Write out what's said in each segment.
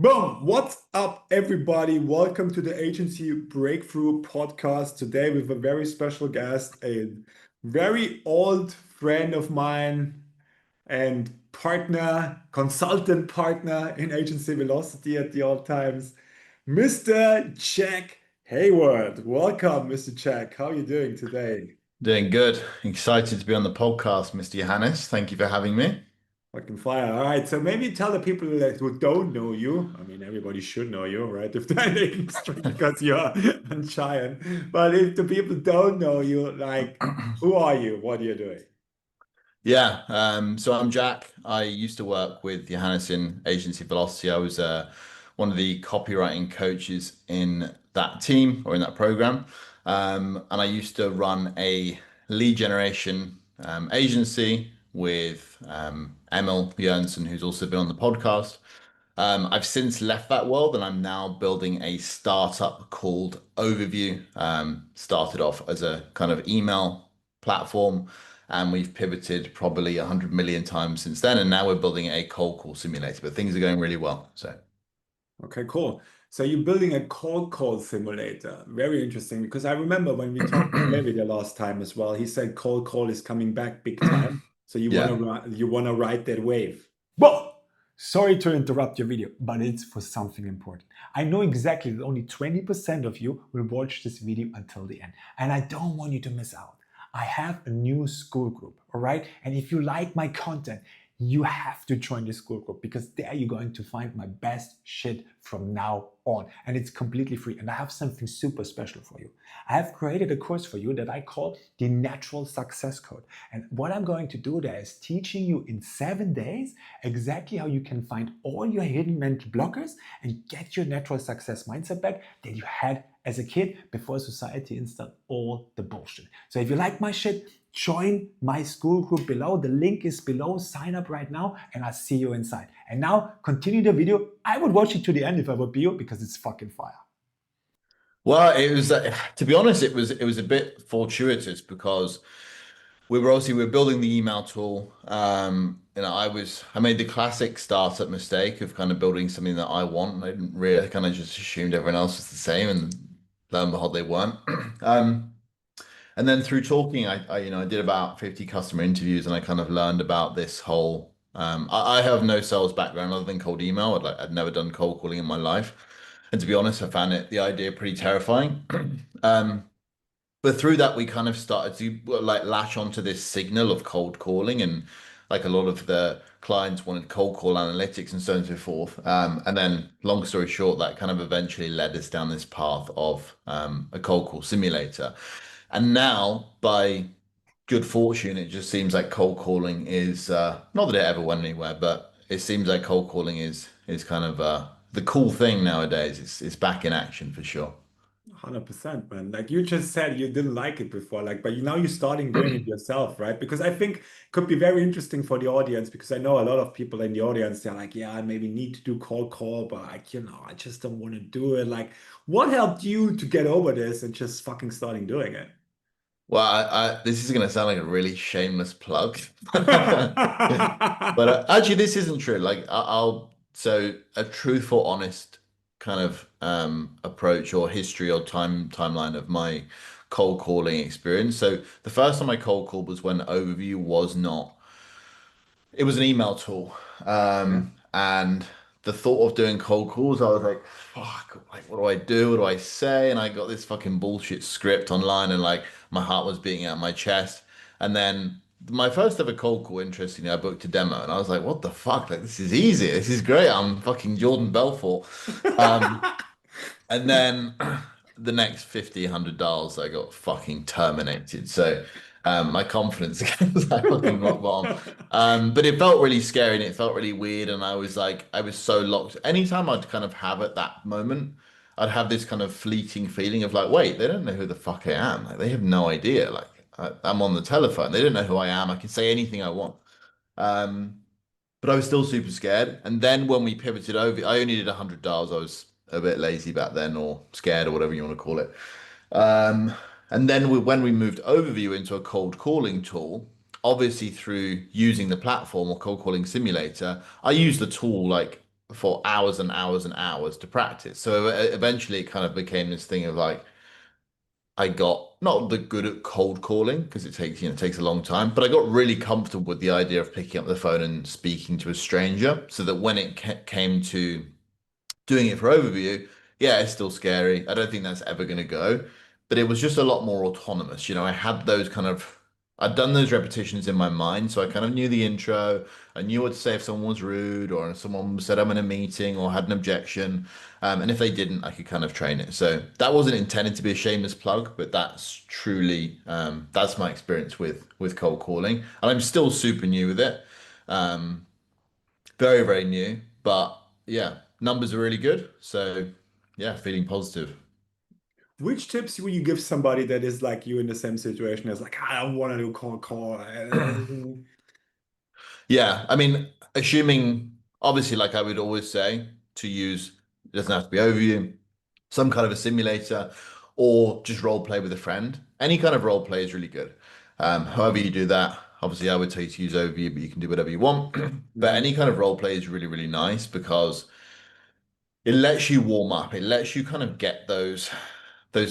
Boom! What's up, everybody? Welcome to the Agency Breakthrough podcast. Today, with a very special guest, a very old friend of mine and partner, consultant partner in Agency Velocity at the old times, Mr. Jack Hayward. Welcome, Mr. Jack. How are you doing today? Doing good. Excited to be on the podcast, Mr. Johannes. Thank you for having me. Fucking fire. All right. So maybe tell the people that who don't know you. I mean, everybody should know you, right? If they're in the industry because you're a giant. But if the people don't know you, like, who are you? What are you doing? Yeah, so I'm Jack. I used to work with Johannes in Agency Velocity. I was one of the copywriting coaches in that team or in that program. And I used to run a lead generation agency with Emil Björnsson, who's also been on the podcast. I've since left that world and I'm now building a startup called Overvue. Started off as a kind of email platform and we've pivoted probably 100 million times since then. And now we're building a cold call simulator, but things are going really well. So, Okay, cool. So you're building a cold call simulator. Very interesting because I remember when we talked to David the last time as well, he said cold call is coming back big time. So yeah. you wanna ride that wave. Well, sorry to interrupt your video, but it's for something important. I know exactly that only 20% of you will watch this video until the end, and I don't want you to miss out. I have a new Skool group, all right? And if you like my content, you have to join the Skool group because there you're going to find my best shit from now on. And it's completely free. And I have something super special for you. I have created a course for you that I call the Natural Success Code. And what I'm going to do there is teaching you in 7 days exactly how you can find all your hidden mental blockers and get your natural success mindset back that you had as a kid before society installed all the bullshit. So if you like my shit, join my Skool group below. The link is below. Sign up right now and I'll see you inside. And now continue the video. I would watch it to the end if I would be you because it's fucking fire. Well, it was to be honest, it was a bit fortuitous because we were building the email tool. I made the classic startup mistake of kind of building something that I want. I didn't really I kind of just assumed everyone else was the same, and lo and behold, they weren't. Um, and then through talking, I did about 50 customer interviews, and I kind of learned about this whole. I have no sales background other than cold email. I'd never done cold calling in my life, and to be honest, I found the idea pretty terrifying. Um, but through that, we kind of started to like latch onto this signal of cold calling, and like a lot of the clients wanted cold call analytics and so on and so forth. And then, long story short, that kind of eventually led us down this path of a cold call simulator. And now, by good fortune, it just seems like cold calling is not that it ever went anywhere, but it seems like cold calling is kind of the cool thing nowadays. It's back in action for sure. 100%, man. Like you just said, you didn't like it before, like, but now you're starting doing it yourself, right? Because I think it could be very interesting for the audience because I know a lot of people in the audience, they're like, yeah, I maybe need to do cold call, but like, I just don't want to do it. Like, what helped you to get over this and just fucking starting doing it? Well, this is going to sound like a really shameless plug, but actually, this isn't true. Like, so a truthful, honest kind of approach or history or timeline of my cold calling experience. So the first time I cold called was when Overview was not. It was an email tool, Yeah. and the thought of doing cold calls, I was like, fuck, like, what do I do? What do I say? And I got this fucking bullshit script online, and like my heart was beating out my chest. And then my first ever cold call, interestingly, I booked a demo, and I was like, what the fuck? Like, this is easy. This is great. I'm fucking Jordan Belfort. Um, and then the next 50, 100 dials, I got fucking terminated. So my confidence again was like fucking rock bottom. But it felt really scary and it felt really weird. And I was like, I was so locked. Anytime I'd kind of have at that moment, I'd have this kind of fleeting feeling of like, wait, they don't know who the fuck I am. Like, they have no idea. Like, I'm on the telephone. They don't know who I am. I can say anything I want. Um, but I was still super scared. And then when we pivoted over, I only did 100 dials. I was a bit lazy back then, or scared, or whatever you want to call it. Um, and then when we moved Overview into a cold calling tool, obviously through using the platform or cold calling simulator, I use the tool like for hours and hours and hours to practice. So eventually it kind of became this thing of like I got not the good at cold calling because it takes, it takes a long time, but I got really comfortable with the idea of picking up the phone and speaking to a stranger so that when it came to doing it for overview, yeah, it's still scary. I don't think that's ever going to go, but it was just a lot more autonomous. I had those I'd done those repetitions in my mind, so I kind of knew the intro. I knew what to say if someone was rude or if someone said I'm in a meeting or had an objection. And if they didn't, I could kind of train it. So that wasn't intended to be a shameless plug, but that's truly that's my experience with cold calling, and I'm still super new with it. Um, very, very new, but yeah, numbers are really good. So yeah, feeling positive. Which tips would you give somebody that is like you in the same situation as like, I don't want to do cold call. Yeah, I mean, assuming obviously, like I would always say, to use it doesn't have to be Overview, some kind of a simulator, or just role play with a friend. Any kind of role play is really good. However you do that, obviously I would tell you to use Overview, but you can do whatever you want. But Mhm. any kind of role play is really, really nice because it lets you warm up. It lets you kind of get those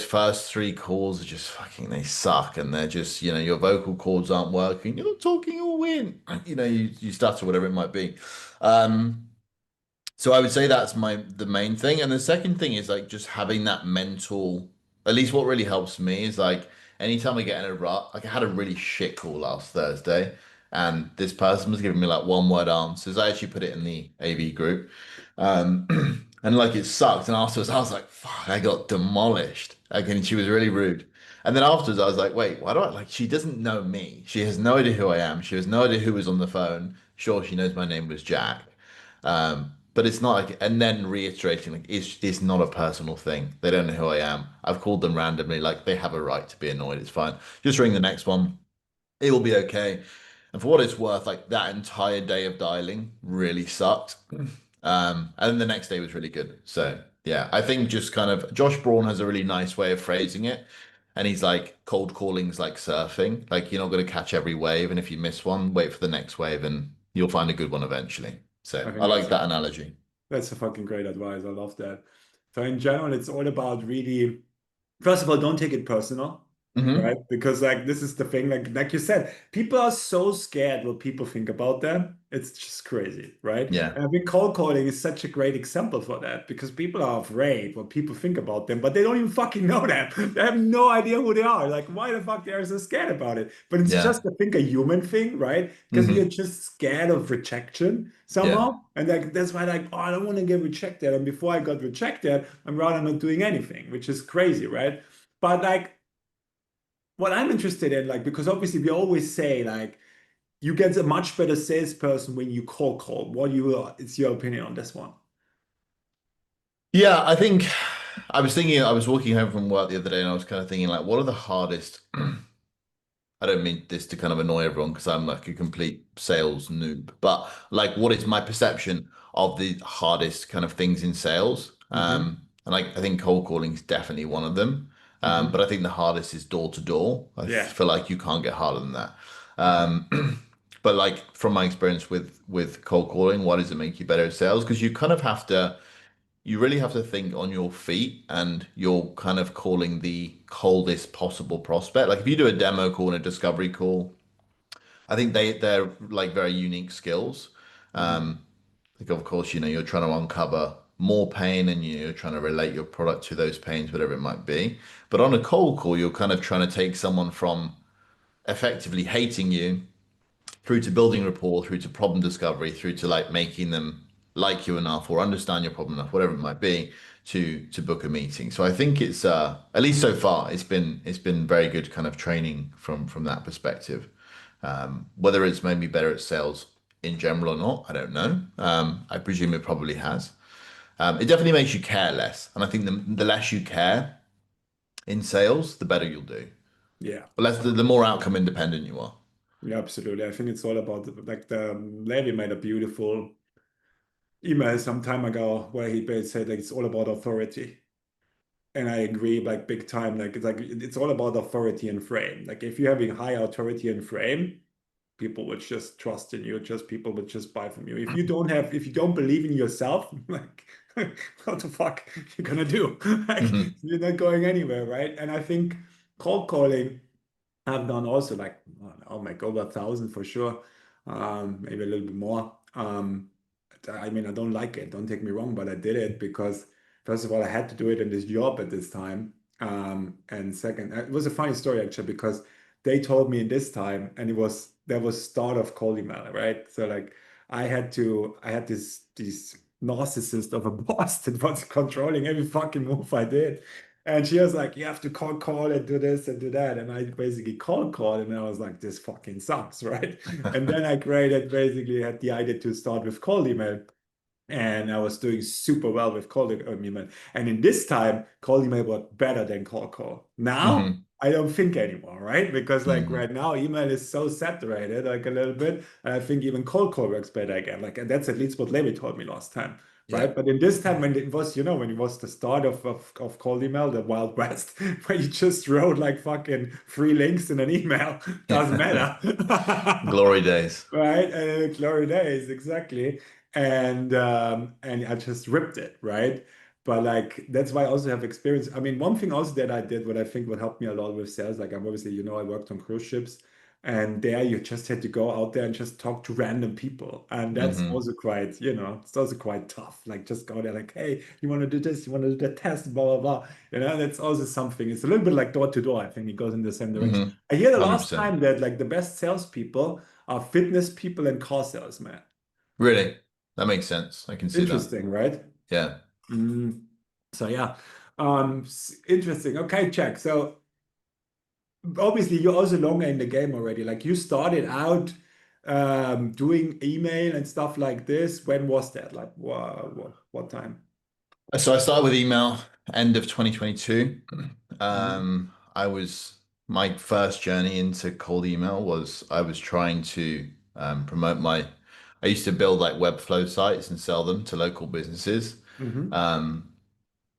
first three calls are just fucking they suck and they're just, your vocal cords aren't working. You're not talking all weird. You stutter, whatever it might be. Um, so I would say that's the main thing. And the second thing is like just having that mental, at least what really helps me is like anytime I get in a rut, like I had a really shit call last Thursday and this person was giving me like one word answers. I actually put it in the AV group. And like it sucked. And afterwards I was like, fuck, I got demolished. Like, and she was really rude. And then afterwards I was like, wait, why do I like she doesn't know me. She has no idea who I am. She has no idea who was on the phone. Sure, she knows my name was Jack. But it's not like, and then reiterating, like, it's not a personal thing. They don't know who I am. I've called them randomly, like, they have a right to be annoyed. It's fine. Just ring the next one. It will be okay. And for what it's worth, like, that entire day of dialing really sucked. And the next day was really good. So, yeah, I think just kind of Josh Braun has a really nice way of phrasing it. And he's like, cold calling's like surfing. Like, you're not going to catch every wave. And if you miss one, wait for the next wave and you'll find a good one eventually. So I I think like that analogy. that's a fucking great advice. I love that. So in general, it's all about really, first of all, don't take it personal, right? Hmm. Because like this is the thing, like you said, people are so scared what people think about them. It's just crazy, right? Yeah. And I think cold calling is such a great example for that because people are afraid what people think about them, but they don't even fucking know them. They have no idea who they are. Like, why the fuck they are so scared about it? But it's Yeah. just, I think, a human thing, right? Because we are Hmm. just scared of rejection Yeah. somehow. And like that's why, like, oh, I don't want to get rejected. And before I got rejected, I'm rather not doing anything, which is crazy, right? But like what I'm interested in, like, because obviously we always say like you get a much better salesperson when you cold call. It's your opinion on this one? Yeah. I think I was walking home from work the other day and I was kind of thinking, like, what are the hardest? I don't mean this to kind of annoy everyone because I'm like a complete sales noob, but like, what is my perception of the hardest kind of things in sales? Hmm. And like, I think cold calling is definitely one of them. But Hmm. I think the hardest is door to door. I Yeah. feel like you can't get harder than that. Hmm. But like from my experience with cold calling, why does it make you better at sales? Because you really have to think on your feet and you're kind of calling the coldest possible prospect. Like if you do a demo call and a discovery call, I think they're like very unique skills. Hmm. Like of course, you're trying to uncover more pain and you're trying to relate your product to those pains, whatever it might be. But on a cold call, you're kind of trying to take someone from effectively hating you through to building rapport, through to problem discovery, through to like making them like you enough or understand your problem enough, whatever it might be, to book a meeting. So I think it's at least so far it's been very good kind of training from that perspective. Whether it's made me better at sales in general or not, I don't know. I presume it probably has. It definitely makes you care less, and I think the less you care in sales, the better you'll do. Yeah. But less the more outcome independent you are. Yeah, absolutely. I think it's all about like the lady made a beautiful email some time ago where he basically said like it's all about authority. And I agree, like big time. Like it's all about authority and frame. Like if you're having high authority and frame, people would just trust in you, just people would just buy from you. If you don't believe in yourself, like what the fuck you're gonna do? Like Hmm. you're not going anywhere, right? And I think cold calling I've done also like oh my god, over 1,000 for sure, maybe a little bit more. I mean, I don't like it. Don't take me wrong, but I did it because first of all, I had to do it in this job at this time, and second, it was a funny story actually because they told me in this time, and that was start of cold email, right? So like I had this narcissist of a boss that was controlling every fucking move I did. And she was like, you have to call and do this and do that. And I basically call and I was like, this fucking sucks, right? And then I had the idea to start with cold email. And I was doing super well with cold email. And in this time, cold email worked better than cold call. Now, Hmm. I don't think anymore, right? Because like Hmm. right now, email is so saturated, like a little bit. And I think even cold call works better again. Like, and that's at least what Levi told me last time, Yeah. right? But in this time, when it was, when it was the start of cold email, the Wild West, where you just wrote like fucking 3 links in an email, doesn't Yeah. matter. Glory days. Right? And glory days, exactly. And I just ripped it, right? But like that's why I also have experience. I mean, one thing also that I did, what I think would help me a lot with sales, like I'm obviously, I worked on cruise ships, and there you just had to go out there and just talk to random people. And that's Hmm. also quite, it's also quite tough. Like just go there, like, hey, you want to do this, you want to do that test, blah, blah, blah. That's also something. It's a little bit like door to door. I think it goes in the same direction. Hmm. I hear the last 100%. time that like the best salespeople are fitness people and car salesmen. Really? That makes sense. I can see that. Interesting, right? Yeah. Mm. So yeah, interesting. Okay, check. So obviously you're also longer in the game already. Like you started out doing email and stuff like this. When was that? Like what time? So I started with email end of 2022. Mhm. I was my first journey into cold email was I was trying to promote I used to build like Webflow sites and sell them to local businesses. Mhm. Um,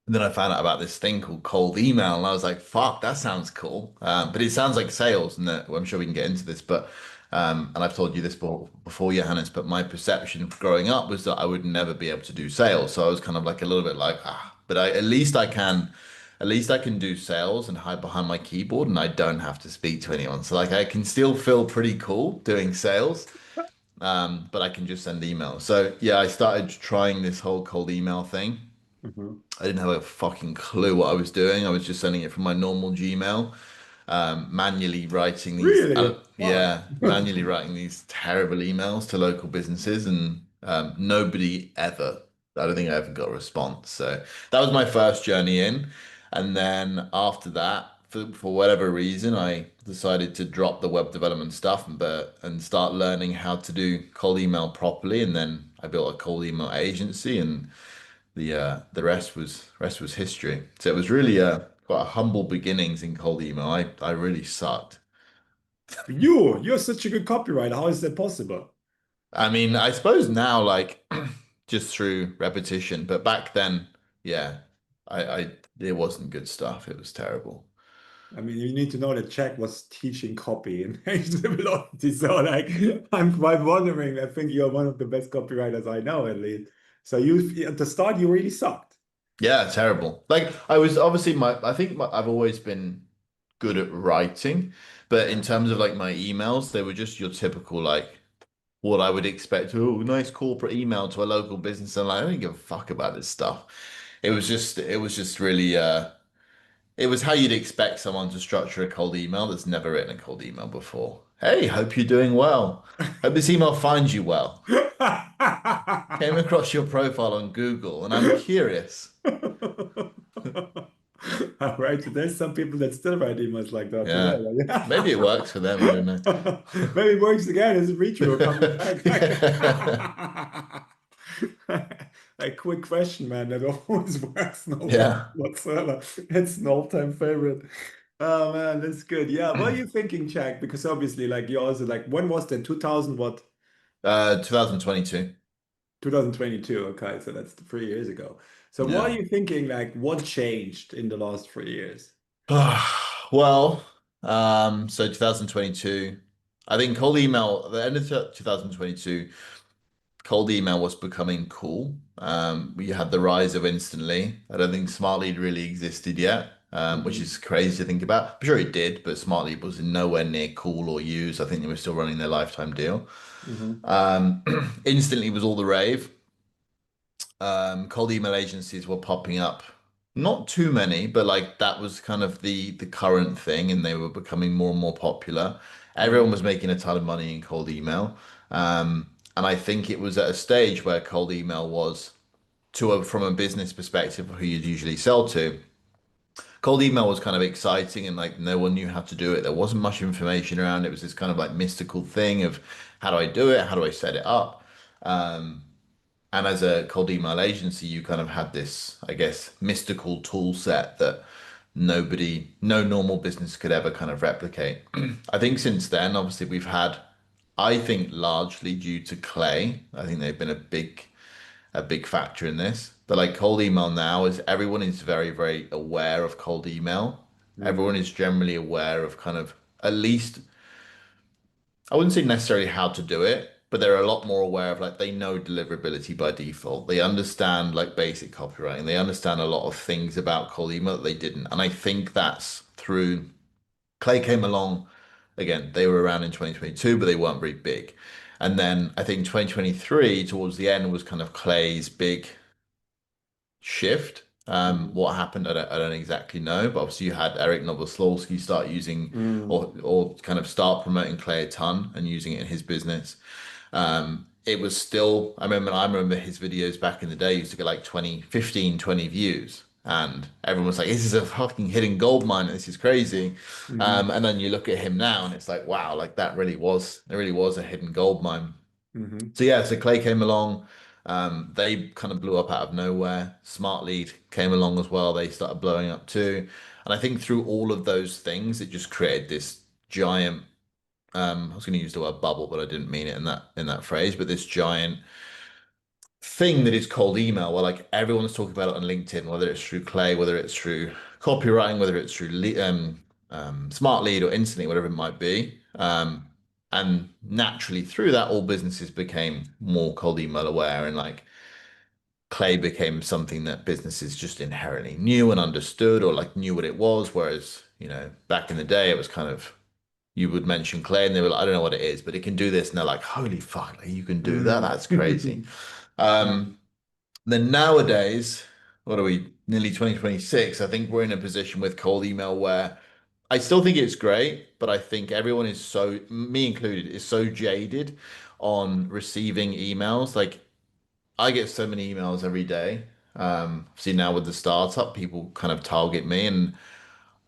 and then I found out about this thing called cold email, and I was like, "Fuck, that sounds cool." But it sounds like sales, and well, I'm sure we can get into this. But and I've told you this before, Johannes. But my perception growing up was that I would never be able to do sales. So I was kind of like a little bit like, but at least I can do sales and hide behind my keyboard, and I don't have to speak to anyone. So like I can still feel pretty cool doing sales, but I can just send emails. So yeah, I started trying this whole cold email thing. Mhm. I didn't have a fucking clue what I was doing. I was just sending it from my normal Gmail, manually writing these, Really? Fuck. manually writing these terrible emails to local businesses, and nobody ever. I don't think I ever got a response. So that was my first journey in, and then after that, for whatever reason, I decided to drop the web development stuff and start learning how to do cold email properly, and then I built a cold email agency and the rest was history. So it was really quite a humble beginnings in cold email. I really sucked. You're such a good copywriter. How is that possible? I mean, I suppose now like just through repetition, but back then, yeah, I it wasn't good stuff. It was terrible. I mean, you need to know that Jack was teaching copy in velocity. So, like, I'm quite wondering. I think you're one of the best copywriters I know, at least. So, at the start, you really sucked. Yeah, terrible. Like I was obviously I've always been good at writing, but in Yeah. terms of like my emails, they were just your typical like what I would expect. Oh, nice corporate email to a local business, and like, I don't give a fuck about this stuff. It was just really it was how you'd expect someone to structure a cold email that's never written a cold email before. Hey, hope you're doing well. Hope this email finds you well. Came across your profile on Google, and I'm curious. All right, there's some people that still write emails like that today. Yeah, maybe it works for them. I don't know. Maybe it works again. It's a ritual coming back. Yeah. A quick question, man. That always works. No problem Yeah. whatsoever. It's an all-time favorite. Oh man, that's good. Yeah. What are you thinking, Jack? Because obviously, like you also like when was that? 2000 what? 2022. 2022. Okay, so that's 3 years ago. So what are Yeah. you thinking? Like what changed in the last 3 years? Well, so 2022. I think cold email, at the end of 2022, cold email was becoming cool. We had the rise of Instantly. I don't think Smart Lead really existed yet, which Hmm. is crazy to think about. I'm sure it did, but Smart Lead was nowhere near cool or used. I think they were still running their lifetime deal. Hmm. Um, Instantly was all the rave. Cold email agencies were popping up. Not too many, but like that was kind of the current thing, and they were becoming more and more popular. Everyone Hmm. was making a ton of money in cold email. And I think it was at a stage where cold email was from a business perspective, who you'd usually sell to. Cold email was kind of exciting and like no one knew how to do it. There wasn't much information around. It was this kind of like mystical thing of how do I do it? How do I set it up? And as a cold email agency, you kind of had this, I guess, mystical tool set that no normal business could ever kind of replicate. I think since then, obviously, we've had, I think, largely due to Clay. I think they've been a big factor in this. But like cold email now is everyone is very, very aware of cold email. Everyone Hmm. is generally aware of kind of at least I wouldn't say necessarily how to do it, but they're a lot more aware of like they know deliverability by default. They understand like basic copywriting. They understand a lot of things about cold email that they didn't. And I think that's through Clay came along again, they were around in 2022, but they weren't very big. And then I think 2023 towards the end was kind of Clay's big shift. Hmm. What happened, I don't exactly know, but obviously you had Eric Novoslowski start using Hmm. or kind of start promoting Clay a ton and using it in his business. It was still, I remember his videos back in the day used to get like 20, 15, 20 views. And everyone was like, this is a fucking hidden gold mine. This is crazy. Hmm. And then you look at him now and it's like, wow, like it really was a hidden gold mine. Hmm. So yeah, so Clay came along. They kind of blew up out of nowhere. Smart Lead came along as well. They started blowing up too. And I think through all of those things, it just created this giant, I was going to use the word bubble, but I didn't mean it in that phrase, but this giant thing that is called email, where like everyone's talking about it on LinkedIn, whether it's through Clay, whether it's through copywriting, whether it's through Smart Lead or Instantly, whatever it might be. And naturally through that, all businesses became more cold email aware, and like Clay became something that businesses just inherently knew and understood, or like knew what it was. Whereas, back in the day, it was kind of you would mention Clay and they were like, I don't know what it is, but it can do this. And they're like, holy fuck, like, you can do that. Hmm. That's crazy. Yeah. Then nowadays, what are we, nearly 2026? I think we're in a position with cold email where I still think it's great, but I think everyone is so, me included, is so jaded on receiving emails. Like I get so many emails every day. See now with the startup, people kind of target me, and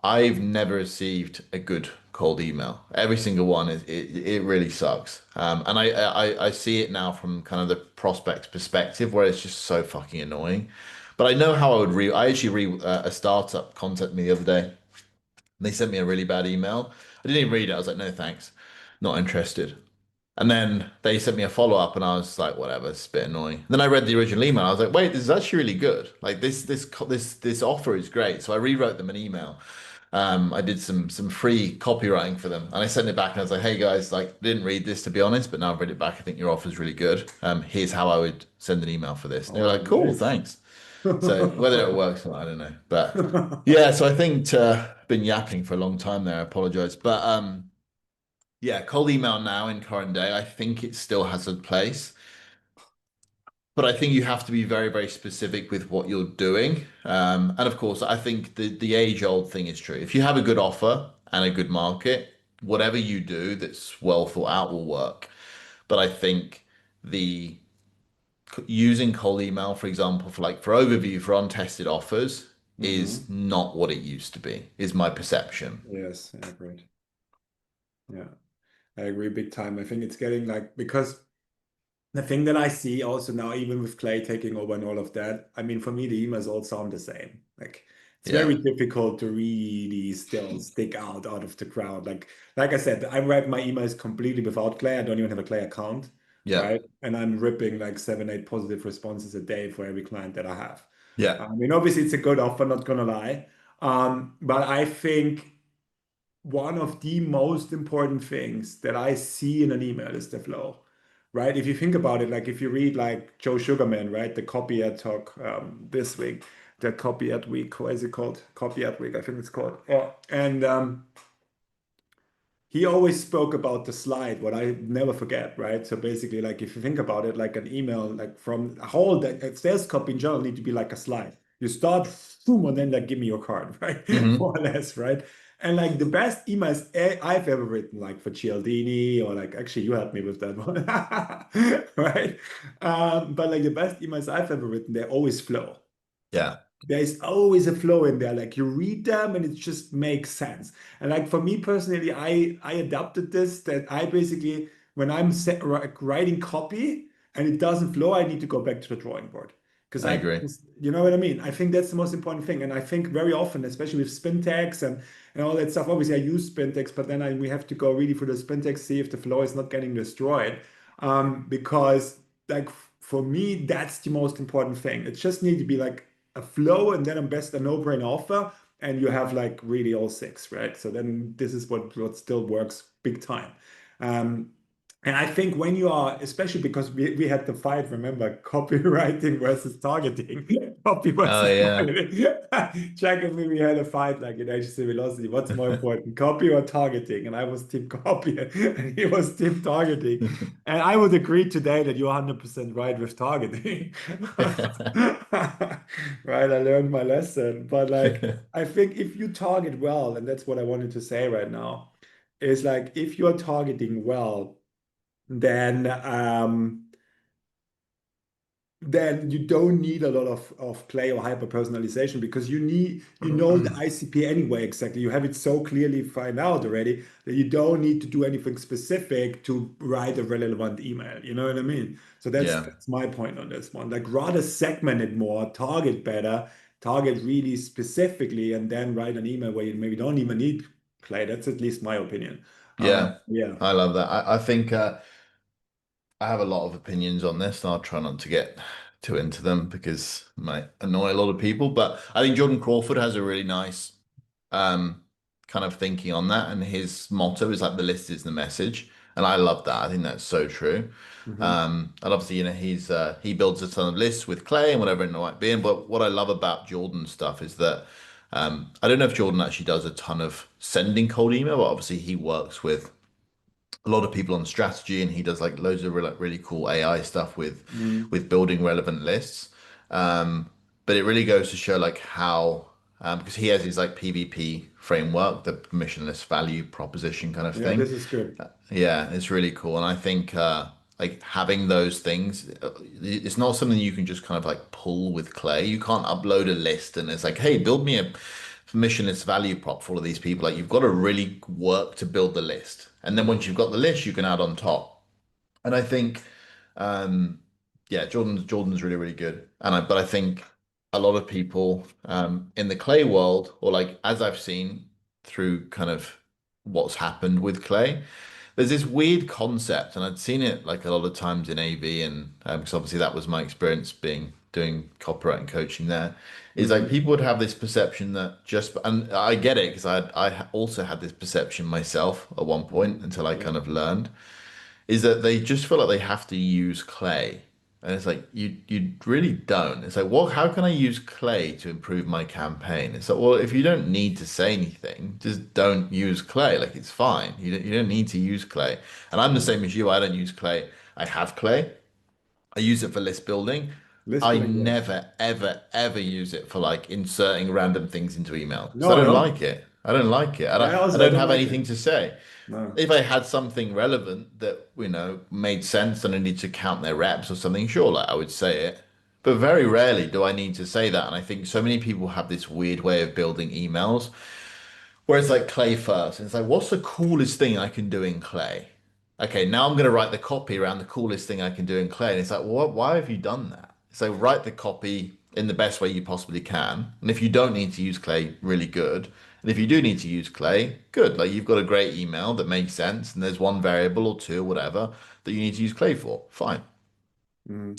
I've never received a good cold email. Every single one is it really sucks. And I see it now from kind of the prospect perspective where it's just so fucking annoying. But I know how I would I actually a startup contacted me the other day. They sent me a really bad email. I didn't even read it. I was like, no thanks, not interested. And then they sent me a follow up, and I was like, whatever, it's a bit annoying. Then I read the original email. I was like, wait, this is actually really good. Like this offer is great. So I rewrote them an email. I did some free copywriting for them, and I sent it back, and I was like, "Hey guys, like didn't read this to be honest, but now I've read it back. I think your offer is really good. Here's how I would send an email for this." And they were Oh, like, "Cool, nice. thanks." So whether it works or not, I don't know, but yeah. So I think been yapping for a long time there. I apologize, but yeah, cold email now in current day, I think it still has a place. But I think you have to be very, very specific with what you're doing. And of course, I think the age-old thing is true. If you have a good offer and a good market, whatever you do that's well thought out will work. But I think the using cold email, for example, for Overvue for untested offers is Hmm. not what it used to be, is my perception. Yes, I agree. Yeah, I agree big time. I think it's getting like because the thing that I see also now, even with Clay taking over and all of that, I mean, for me, the emails all sound the same. Like it's Yeah. very difficult to really still stick out of the crowd. Like I said, I write my emails completely without Clay. I don't even have a Clay account, Yeah. right? And I'm ripping like 7, 8 positive responses a day for every client that I have. Yeah. I mean, obviously, it's a good offer, not gonna lie. But I think one of the most important things that I see in an email is the flow, right? If you think about it, like if you read like Joe Sugarman, right, the copy ad talk this week, the copy ad week, what is it called? Copy ad week, I think it's called. Yeah. And he always spoke about the slide, what I never forget, right? So basically, like if you think about it, like an email, like from a whole that sales copy in general need to be like a slide. You start, boom, and then like give me your card, right? Hmm. More or less, right? And like the best emails I've ever written, like for Cialdini, or like actually you helped me with that one, right? But like the best emails I've ever written, they always flow. Yeah, There's always a flow in there. Like you read them and it just makes sense. And like for me personally, I adapted this that I basically when I'm writing copy and it doesn't flow, I need to go back to the drawing board because I I, agree. you know what I mean. I think that's the most important thing. And I think very often, especially with spin tags and all that stuff. Obviously, I use spin tags, but then we have to go really for the spin tags, see if the flow is not getting destroyed. Because like for me, that's the most important thing. It just needs to be like a flow and then a best a no-brainer offer and you have like really all six, right? So then this is what still works big time. um and I think when you are, especially because we had the fight, remember, copywriting versus targeting. Copy Oh versus yeah. targeting. Jack and me, we had a fight like in agency velocity. What's more important, copy or targeting? And I was team copy and he was team targeting. And I would agree today that you're 100% right with targeting. Right, I learned my lesson. But like, I think if you target well, and that's what I wanted to say right now, is like if you're targeting well, then then you don't need a lot of play or hyper personalization because you know the ICP anyway exactly. You have it so clearly find out already that you don't need to do anything specific to write a relevant email. You know what I mean? So Yeah. that's my point on this one. Like rather segment it more, target better, target really specifically, and then write an email where you maybe don't even need play. That's at least my opinion. Yeah. Yeah. I love that. I think I have a lot of opinions on this, and I'll try not to get too into them because it might annoy a lot of people. But I think Jordan Crawford has a really nice um, kind of thinking on that, and his motto is like the list is the message, and I love that. I think that's so true. Hmm. And obviously, he builds a ton of lists with Clay and whatever it might be. And but what I love about Jordan's stuff is that I don't know if Jordan actually does a ton of sending cold email, but obviously he works with a lot of people on strategy, and he does like loads of really cool AI stuff with building relevant lists. But it really goes to show like how because he has his like PVP framework, the permissionless value proposition kind of Yeah, thing. this is good. Yeah, it's really cool, and I think like having those things, it's not something you can just kind of like pull with Clay. You can't upload a list and it's like, hey, build me a permissionless value prop for all of these people. Like you've got to really work to build the list, and then once you've got the list, you can add on top. And I think, um, yeah, Jordan's really good, but I think a lot of people in the Clay world, or like as I've seen through kind of what's happened with Clay there's this weird concept, and I'd seen it like a lot of times in AV, and because obviously that was my experience being doing copywriting coaching there, is like Hmm. people would have this perception that just, and I get it because also had this perception myself at one point until I Yeah. kind of learned is that they just feel like they have to use clay. And it's like you really don't. It's like, well, how can I use clay to improve my campaign? It's like, well, if you don't need to say anything, just don't use clay. Like it's fine. You don't need to use clay. And I'm the Yeah. same as you. I don't use clay. I have clay. I use it for list building. List I building, yes. never, ever, ever use it for like inserting random things into email because I No, don't no. like it. I don't like it. Yeah, I also I don't don't have like anything it. to say. No. If I had something relevant that, made sense and I need to count their reps or something, sure, like I would say it. But very rarely do I need to say that. And I think so many people have this weird way of building emails where it's like clay first. And it's like, what's the coolest thing I can do in clay? Okay, now I'm going to write the copy around the coolest thing I can do in clay. And it's like, well, why have you done that? So write the copy in the best way you possibly can. And if you don't need to use clay, really good. And if you do need to use clay, good. Like you've got a great email that makes sense, and there's one variable or two or whatever that you need to use clay for. Fine. Mm.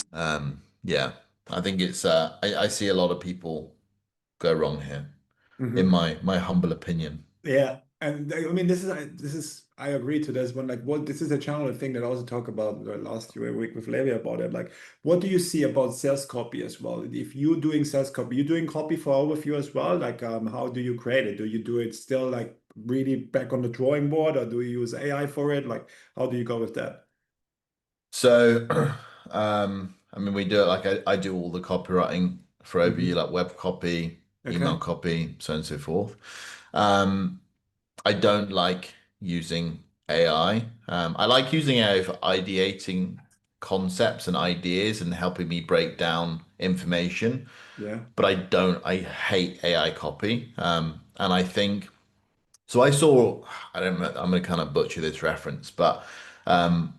Yeah, I think it's I see a lot of people go wrong here, in Hmm. my humble opinion. Yeah. And I mean, this is I agree to this one. Like, what this is a general thing that I also talk about last week with Levi about it. Like, what do you see about sales copy as well? If you're doing sales copy, you're doing copy for Overview as well. Like, how do you create it? Do you do it still like really back on the drawing board, or do you use AI for it? Like, how do you go with that? So, I mean, we do it like I do all the copywriting for Overview, Hmm. like web copy, email Okay. copy, so on and so forth. Um, I don't like using AI. I like using AI for ideating concepts and ideas and helping me break down information, Yeah. but I hate AI copy. And I think, so I saw, I don't know, I'm going to kind of butcher this reference, but um,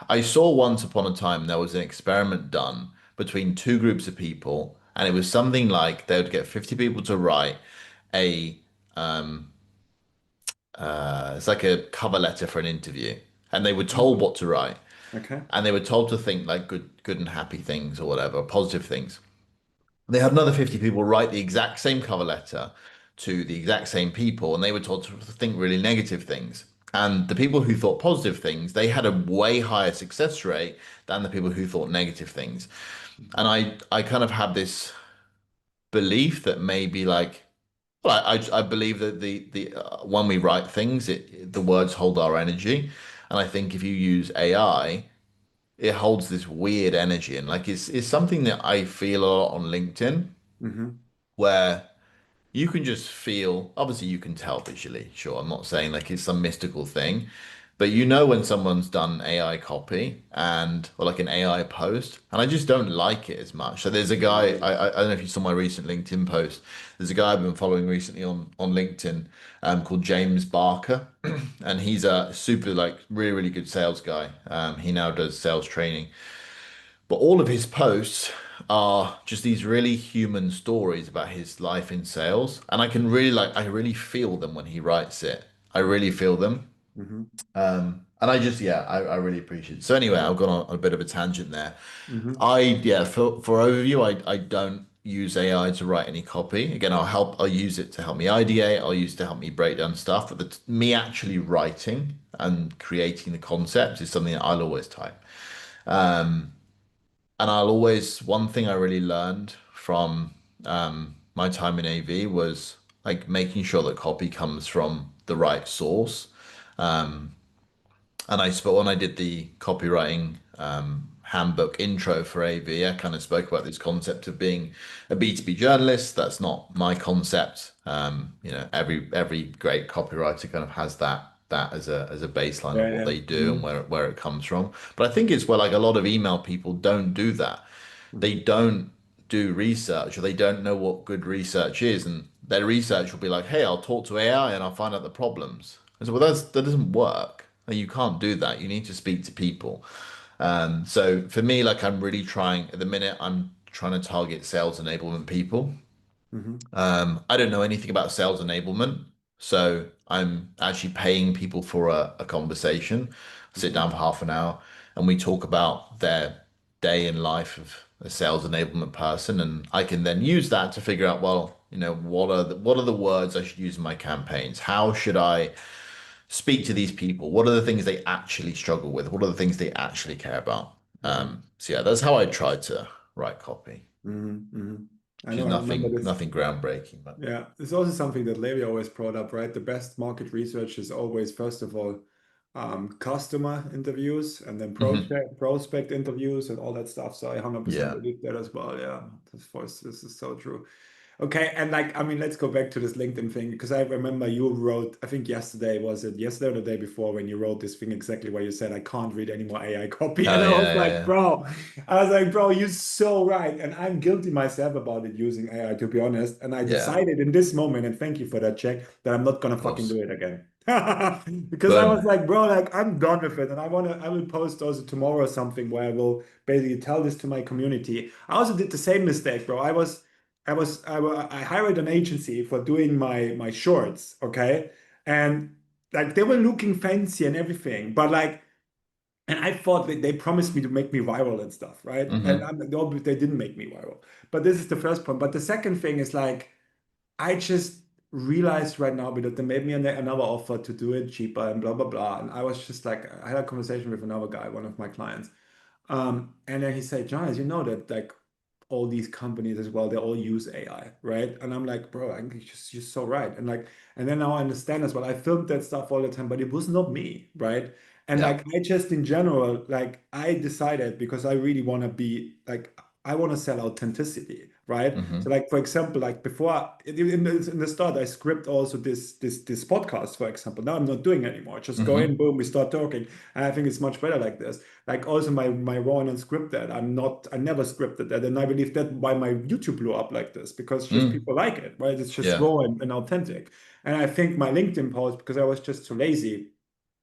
I saw once upon a time there was an experiment done between two groups of people, and it was something like they would get 50 people to write a it's like a cover letter for an interview, and they were told what to write, Okay. and they were told to think like good and happy things or whatever, positive things. They had another 50 people write the exact same cover letter to the exact same people, and they were told to think really negative things. And the people who thought positive things, they had a way higher success rate than the people who thought negative things. And I kind of had this belief that maybe like, well, I believe that the when we write things, the words hold our energy, and I think if you use AI, it holds this weird energy, and like it's something that I feel a lot on LinkedIn, Hmm. where you can just feel, obviously you can tell visually, sure. I'm not saying like it's some mystical thing, but you know when someone's done AI copy and or like an AI post, and I just don't like it as much. So there's a guy, I don't know if you saw my recent LinkedIn post. There's a guy I've been following recently on LinkedIn called James Barker, and he's a super like really good sales guy. He now does sales training. But all of his posts are just these really human stories about his life in sales. And I can really like, I really feel them when he writes it. I really feel them. Hmm. And I just, yeah, I really appreciate it. So anyway, I've gone on a bit of a tangent there. Hmm. Yeah, for overview, I don't use AI to write any copy. Again, I'll use it to help me ideate. I'll use it to help me break down stuff. But me actually writing and creating the concepts is something that I'll always type. And one thing I really learned from my time in AV was like making sure that copy comes from the right source. And when I did the copywriting handbook intro for AV, I kind of spoke about this concept of being a B2B journalist. That's not my concept. Every great copywriter kind of has that as a baseline Yeah. of what Yeah. they do and Hmm. where it comes from. But I think it's where like a lot of email people don't do that. They Hmm. don't do research or they don't know what good research is, and their research will be like, hey, I'll talk to AI and I'll find out the problems. I said, well, that doesn't work. Like, you can't do that. You need to speak to people. So for me, like I'm really trying at the minute, I'm trying to target sales enablement people. Hmm. I don't know anything about sales enablement, so I'm actually paying people for a conversation. I sit Hmm. down for half an hour and we talk about their day in life of a sales enablement person, and I can then use that to figure out, well, what are the words I should use in my campaigns? How should I speak to these people? What are the things they actually struggle with? What are the things they actually care about? Yeah. So yeah, that's how I try to write copy, Hmm. Hmm. I which is know, I remember this. nothing groundbreaking, but. Yeah, it's also something that Levi always brought up, right? The best market research is always, first of all, customer interviews and then Mhm. prospect interviews and all that stuff. So I 100% Yeah. believe that as well. Yeah, this is so true. Okay, and like, I mean, let's go back to this LinkedIn thing because I remember you wrote, I think yesterday, was it yesterday or the day before when you wrote this thing exactly where you said, I can't read any more AI copy. And Oh I was yeah, yeah, like, yeah. bro, you're so right. And I'm guilty myself about it using AI, to be honest. And I Yeah, decided in this moment, and thank you for that check, that I'm not gonna of fucking course. do it again. Because I was Boom. like, bro, like I'm done with it. And I will post also tomorrow something where I will basically tell this to my community. I also did the same mistake, bro. I hired an agency for doing my shorts, okay? And like they were looking fancy and everything, but like, and I thought that they promised me to make me viral and stuff, right? And Hmm. they didn't make me viral. But this is the first point. But the second thing is like, I just realized right now because they made me another offer to do it cheaper and blah blah blah. And I was just like, I had a conversation with another guy, one of my clients. And then he said, Johannes, you know that like all these companies as well, they all use AI, right? And I'm like, bro, I think you're so right. And like, and then now I understand as well. I filmed that stuff all the time, but it was not me, right? And Yeah. like, I just in general, like, I decided because I really want to be like, I want to sell authenticity, right? So, Hmm. like, for example, like before in the start, I script also this podcast, for example. Now I'm not doing it anymore. Just go in, Hmm. boom, we start talking. And I think it's much better like this. Like also my raw and unscripted. I never scripted that. And I believe that why my YouTube blew up like this, because just Mm. people like it, right? It's just Yeah. raw and authentic. And I think my LinkedIn post, because I was just too lazy,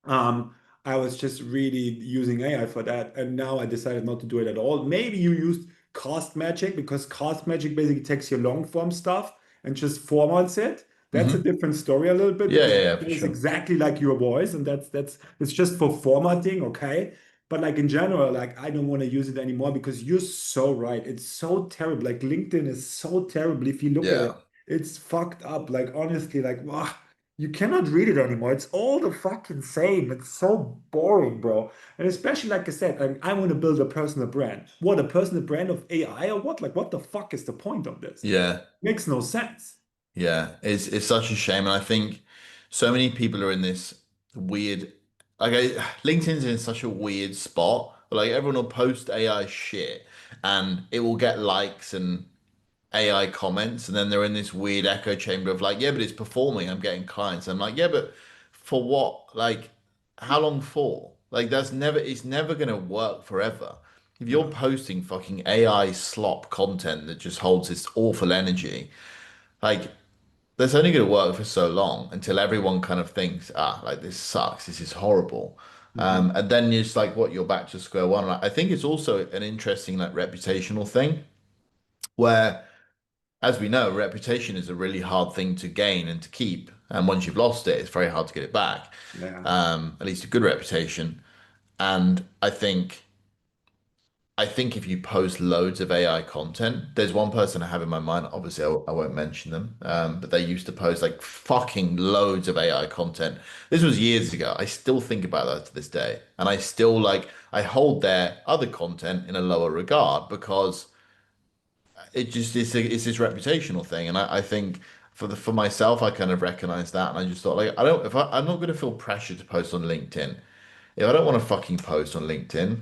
um, I was just really using AI for that. And now I decided not to do it at all. Maybe you used Cost Magic because Cost Magic basically takes your long form stuff and just formats it. That's a Hmm. different story a little bit Yeah, because yeah, yeah, that for is sure. exactly like your voice, and that's it's just for formatting, okay? But like in general, like I don't want to use it anymore because you're so right. It's so terrible. Like LinkedIn is so terrible if you look at it. Yeah. It's fucked up. Like honestly, like wow, you cannot read it anymore. It's all the fucking same. It's so boring, bro. And especially like I said, I want to build a personal brand. What, a personal brand of AI or what? Like what the fuck is the point of this? Yeah. Makes no sense. Yeah. It's such a shame. And I think so many people are in this weird, LinkedIn's in such a weird spot. Like everyone will post AI shit and it will get likes and AI comments, and then they're in this weird echo chamber of like, yeah, but it's performing. I'm getting clients. I'm like, yeah, but for what? Like, how long for? Like, it's never gonna work forever. If you're Yeah, posting fucking AI slop content that just holds this awful energy, like, that's only gonna work for so long until everyone kind of thinks, ah, like this sucks. This is horrible. hmm, And then it's like, what? You're back to square one. I think it's also an interesting like reputational thing where as we know, reputation is a really hard thing to gain and to keep. And once you've lost it, it's very hard to get it back. yeah, At least a good reputation. And I think if you post loads of AI content, there's one person I have in my mind. Obviously, I won't mention them, but they used to post like fucking loads of AI content. This was years ago. I still think about that to this day, and I still like I hold their other content in a lower regard because it just it's this reputational thing, and I think for myself, I kind of recognize that, and I just thought like I don't if I'm not going to feel pressure to post on LinkedIn. If I don't want to fucking post on LinkedIn,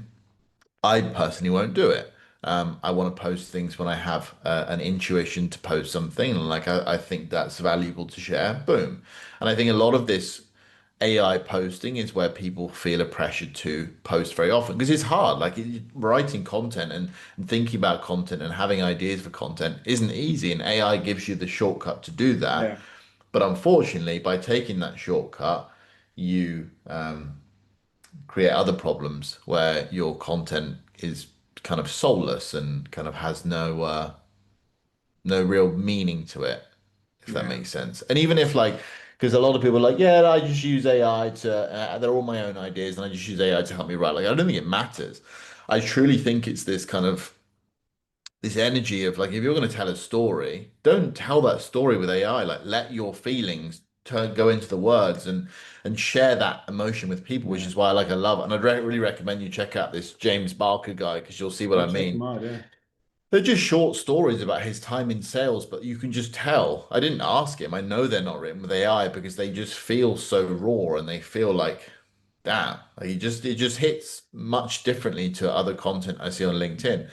I personally won't do it. I want to post things when I have an intuition to post something, and like I think that's valuable to share. Boom, and I think a lot of this AI posting is where people feel a pressure to post very often because it's hard. Like writing content and thinking about content and having ideas for content isn't easy, and AI gives you the shortcut to do that. yeah, But unfortunately, by taking that shortcut, you create other problems where your content is kind of soulless and kind of has no real meaning to it, if that yeah. makes sense. And even if like, because a lot of people are like, yeah, I just use AI to, they're all my own ideas and I just use AI to help me write. Like, I don't think it matters. I truly think it's this kind of, this energy of like, if you're going to tell a story, don't tell that story with AI. Like, let your feelings go into the words and share that emotion with people, which Yeah. is why I love it. And I'd really recommend you check out this James Barker guy because you'll see what I'll I check mean. them out. Yeah. They're just short stories about his time in sales, but you can just tell. I didn't ask him. I know they're not written with AI because they just feel so raw and they feel like, damn, like it just hits much differently to other content I see on LinkedIn.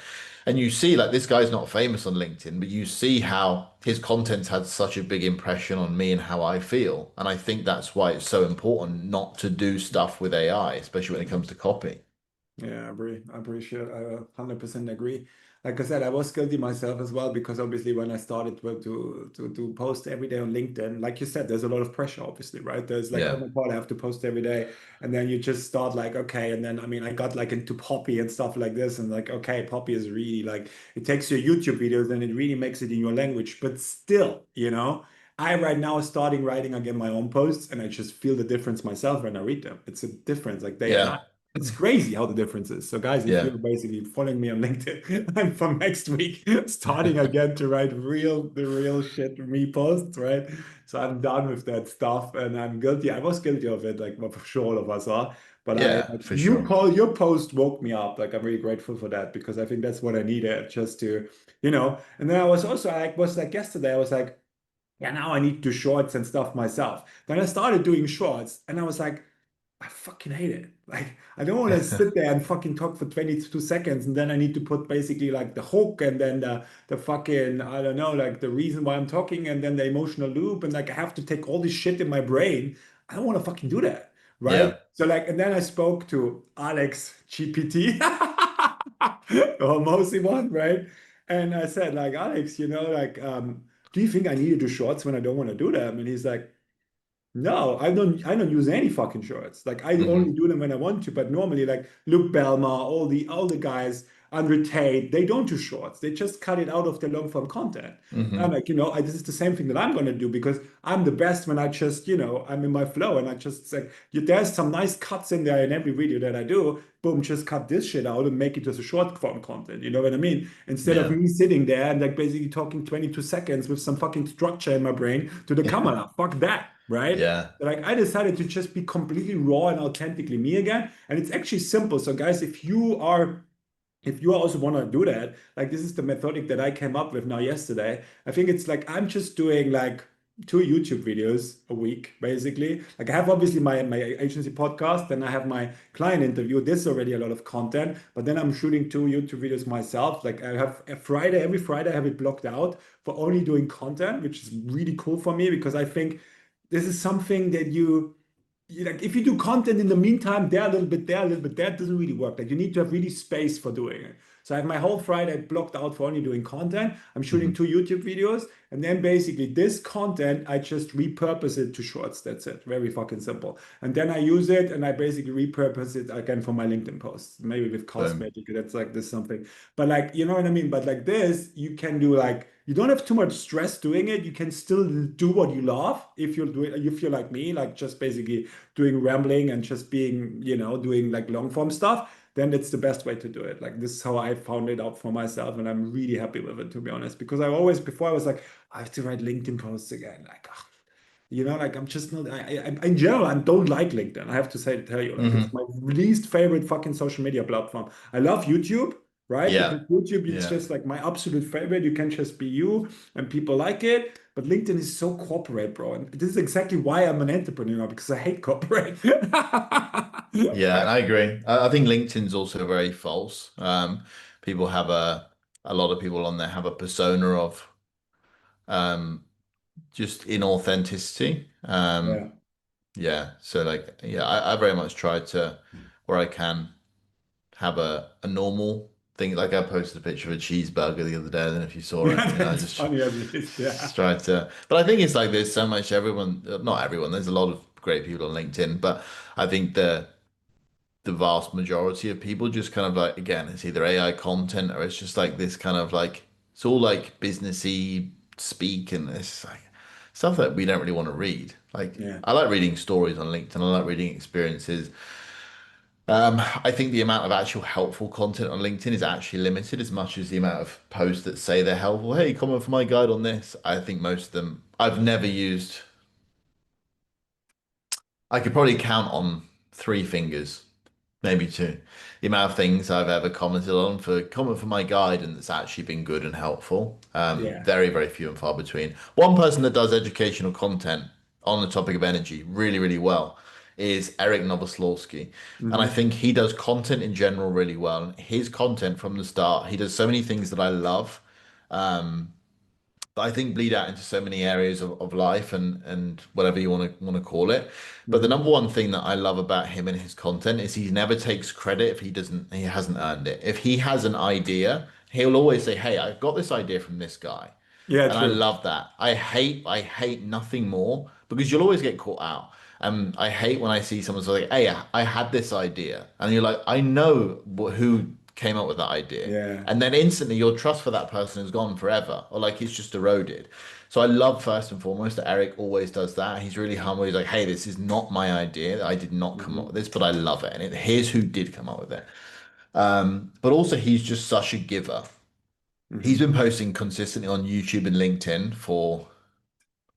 And you see, like this guy's not famous on LinkedIn, but you see how his content's had such a big impression on me and how I feel. And I think that's why it's so important not to do stuff with AI, especially when it comes to copy. Yeah, I agree. I appreciate. I 100% agree. Like I said, I was guilty myself as well because obviously when I started to post every day on LinkedIn, like you said, there's a lot of pressure, obviously, right? There's like, oh Yeah. my God, I have to post every day, and then you just start like, okay, and then I mean, I got like into Poppy and stuff like this, and like, okay, Poppy is really like it takes your YouTube videos and it really makes it in your language, but still, I right now starting writing again my own posts, and I just feel the difference myself when I read them. It's a difference, like day and Yeah. night. It's crazy how the difference is. So, guys, if Yeah. you're basically following me on LinkedIn, I'm from next week starting again to write the real shit me posts, right? So I'm done with that stuff, and I'm guilty. I was guilty of it, like well, for sure all of us are. But Yeah, for you sure. call your post woke me up. Like I'm really grateful for that because I think that's what I needed just to, And then I was also like, was like yesterday, I was like, yeah, now I need to do shorts and stuff myself. Then I started doing shorts, and I was like. I fucking hate it. Like, I don't want to sit there and fucking talk for 22 seconds and then I need to put basically like the hook and then the fucking, I don't know, like the reason why I'm talking and then the emotional loop. And like, I have to take all this shit in my brain. I don't want to fucking do that. Right. Yeah. So, like, and then I spoke to Alex GPT, or mostly one, right? And I said, like, Alex, do you think I need to do shorts when I don't want to do them? And he's like, no, I don't use any fucking shorts. Like I only Hmm. do them when I want to, but normally like Luke Belmar, all the guys, Andre Tate, they don't do shorts. They just cut it out of their long form content. And I'm Hmm. like, this is the same thing that I'm gonna do because I'm the best when I just, I'm in my flow and I just like there's some nice cuts in there in every video that I do. Boom, just cut this shit out and make it just a short form content. You know what I mean? Instead of Yeah. me sitting there and like basically talking 22 seconds with some fucking structure in my brain to the camera. Fuck that, right? Yeah. Like I decided to just be completely raw and authentically me again. And it's actually simple. So guys, if you also want to do that, like this is the methodic that I came up with now yesterday. I think it's like I'm just doing like two YouTube videos a week, basically. Like I have obviously my agency podcast, and I have my client interview. This is already a lot of content, but then I'm shooting two YouTube videos myself. Like I have every Friday I have it blocked out for only doing content, which is really cool for me because I think this is something that like if you do content in the meantime, there a little bit, there a little bit, that doesn't really work. Like you need to have really space for doing it. So I have my whole Friday blocked out for only doing content. I'm shooting Hmm. two YouTube videos, and then basically this content I just repurpose it to shorts. That's it. Very fucking simple. And then I use it and I basically repurpose it again for my LinkedIn posts. Maybe with Boom. cosmetic, that's like this something. But like, you know what I mean? But like this, you can do like you don't have too much stress doing it. You can still do what you love if you're like me, like just basically doing rambling and just being, doing like long form stuff, then it's the best way to do it. Like this is how I found it out for myself, and I'm really happy with it to be honest. Because before I was like, I have to write LinkedIn posts again. Like, like I'm just not. In general, I don't like LinkedIn. I have to tell you, like it's Hmm. my least favorite fucking social media platform. I love YouTube, right? Because Yeah. YouTube, it's Yeah. just like my absolute favorite. You can just be you, and people like it. But LinkedIn is so corporate, bro, and this is exactly why I'm an entrepreneur because I hate corporate. Yeah, and I agree. I think LinkedIn's also very false. People have a lot of people on there have a persona of um just inauthenticity. Yeah. Yeah. So like yeah, I very much try to where I can have a normal thing. Like I posted a picture of a cheeseburger the other day, I don't know if you saw it. Yeah, I that's just funny as it is. Yeah. tried to, but I think it's like there's so much everyone, not everyone, there's a lot of great people on LinkedIn, but I think the vast majority of people just kind of like, again, it's either AI content or it's just like this kind of like, it's all like businessy speak and it's like stuff that we don't really want to read. Like, Yeah. I like reading stories on LinkedIn, I like reading experiences. I think the amount of actual helpful content on LinkedIn is actually limited as much as the amount of posts that say they're helpful. Hey, comment for my guide on this. I think most of them, I've never used, I could probably count on three fingers, maybe two, the amount of things I've ever commented on for comment for my guide and that's actually been good and helpful. Yeah. Very, very few and far between. One person that does educational content on the topic of energy really, really well is Eric Novoslawski. And I Hmm. think he does content in general really well. And his content from the start, he does so many things that I love. That I think bleed out into so many areas of life and whatever you want to call it. But the Hmm. number one thing that I love about him and his content is he never takes credit if he hasn't earned it. If he has an idea, he'll always say, "Hey, I got this idea from this guy." Yeah, And I true. love that. I hate nothing more because you'll always get caught out. I hate when I see someone's like, "Hey, I had this idea," and you're like, "I know who came up with that idea. Yeah. And then instantly your trust for that person is gone forever, or like it's just eroded. So I love first and foremost that Eric always does that. He's really humble. He's like, hey, this is not my idea. I did not come up with Hmm. this, but I love it. And here's who did come up with it. But also he's just such a giver. He's Hmm. been posting consistently on YouTube and LinkedIn for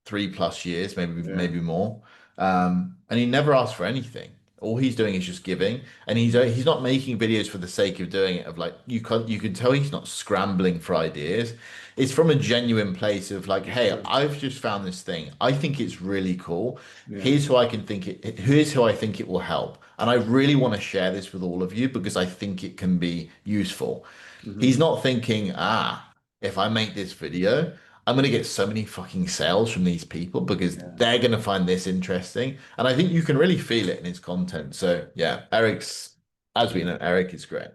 3+ years, maybe Yeah. more. And he never asks for anything. All he's doing is just giving, and he's not making videos for the sake of doing it. Of like you can tell he's not scrambling for ideas. It's from a genuine place of like, For hey, sure. I've just found this thing. I think it's really cool. Yeah. Here's who I can think it. Here's who I think it will help, and I really want to share this with all of you because I think it can be useful. He's Hmm. not thinking, if I make this video, I'm going to get so many fucking sales from these people because Yeah. they're going to find this interesting. And I think you can really feel it in his content. So yeah, as we know, Eric is great.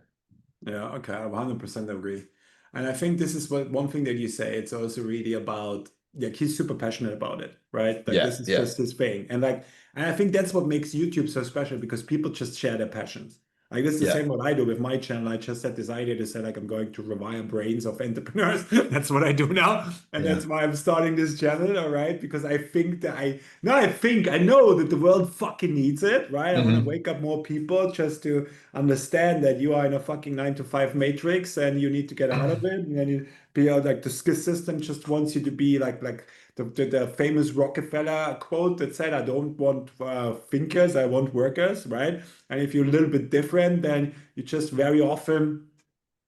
Yeah, okay, I 100% agree. And I think this is what one thing that you say, it's also really about, like, he's super passionate about it, right? Like, Yeah, this is yeah, just his thing. And I think that's what makes YouTube so special because people just share their passions. Like, this is the yeah, same what I do with my channel. I just had this idea to say, like, I'm going to rewire brains of entrepreneurs. That's what I do now. And yeah. that's why I'm starting this channel, all right? Because I think that I know that the world fucking needs it, right? I want to Hmm. wake up more people just to understand that you are in a fucking 9 to 5 matrix and you need to get out of it. And then you be out like the skill system just wants you to be like the famous Rockefeller quote that said, I don't want thinkers, I want workers, right? And if you're a little bit different, then you just very often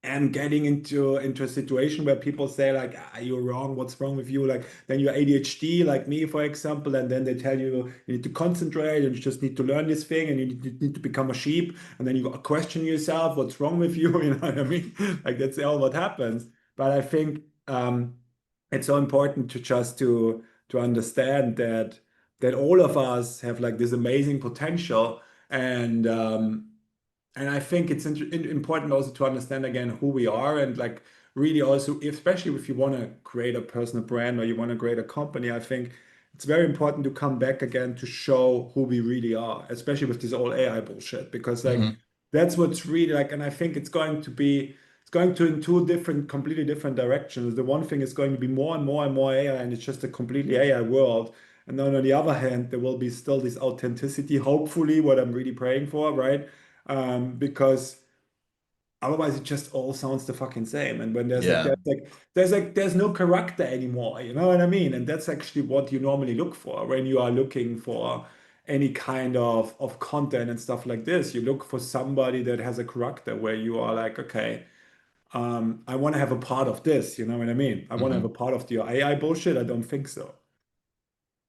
and getting into a situation where people say like, you're wrong, what's wrong with you, like then you're ADHD like me, for example, and then they tell you you need to concentrate and you just need to learn this thing and you need to become a sheep, and then you question yourself what's wrong with you. You know what I mean? Like that's all what happens. But I think it's so important to just to understand that all of us have like this amazing potential, and and I think it's important also to understand again who we are, and like really also, especially if you want to create a personal brand or you want to create a company, I think it's very important to come back again to show who we really are, especially with this all AI bullshit, because like Hmm. that's what's really like, and I think it's going to in two different, completely different directions. The one thing is going to be more and more and more AI, and it's just a completely AI world. And then on the other hand, there will be still this authenticity, hopefully, what I'm really praying for, right? Because otherwise it just all sounds the fucking same. And when Yeah. there's no character anymore, you know what I mean? And that's actually what you normally look for when you are looking for any kind of content and stuff like this. You look for somebody that has a character where you are like, okay, I want to have a part of this, you know what I mean? I want to have a Hmm. part of your AI bullshit. I don't think so.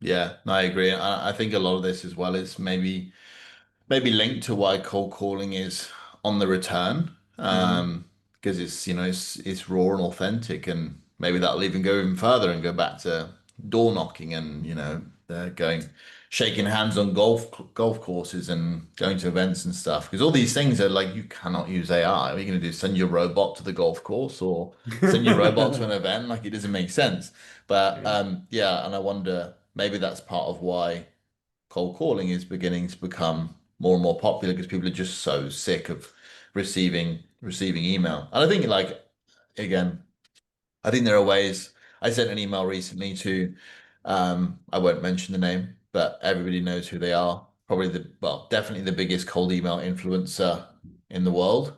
Yeah, no, I agree. I think a lot of this as well is maybe linked to why cold calling is on the return. Hmm. Because it's raw and authentic, and maybe that'll even go even further and go back to door knocking and going shaking hands on golf courses and going to events and stuff. Because all these things are like you cannot use AI. What are you going to do? Send your robot to the golf course or send your robot to an event? Like it doesn't make sense. But Yeah. yeah, and I wonder maybe that's part of why cold calling is beginning to become more and more popular because people are just so sick of receiving email. And I think like again, I think there are ways. I sent an email recently to I won't mention the name, but everybody knows who they are. Probably definitely the biggest cold email influencer in the world.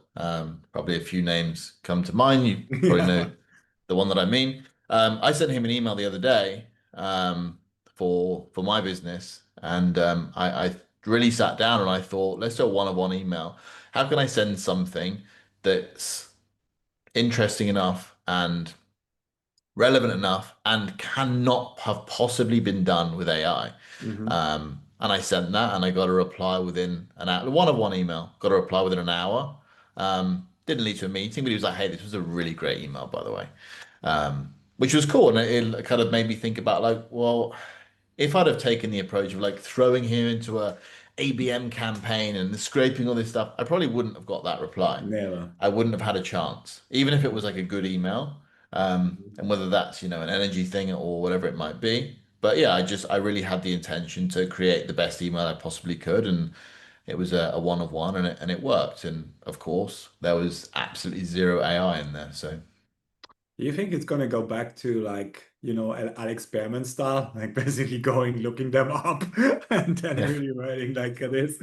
Probably a few names come to mind. You probably know Yeah. the one that I mean. I sent him an email the other day for my business, and I really sat down and I thought, let's do a one-on-one email. How can I send something that's interesting enough and relevant enough and cannot have possibly been done with AI? Hmm. And I sent that, and I got a reply within an hour. One email, got a reply within an hour. Didn't lead to a meeting, but he was like, "Hey, this was a really great email, by the way," which was cool, and it kind of made me think about like, well, if I'd have taken the approach of like throwing him into a ABM campaign and scraping all this stuff, I probably wouldn't have got that reply. Never. I wouldn't have had a chance, even if it was like a good email, Mhm. and whether that's an energy thing or whatever it might be. But yeah, I really had the intention to create the best email I possibly could, and It was a one of one, and it worked. And of course, there was absolutely zero AI in there. So Do you think it's gonna go back to like, an experiment style, like basically going looking them up and then yeah, really writing like this?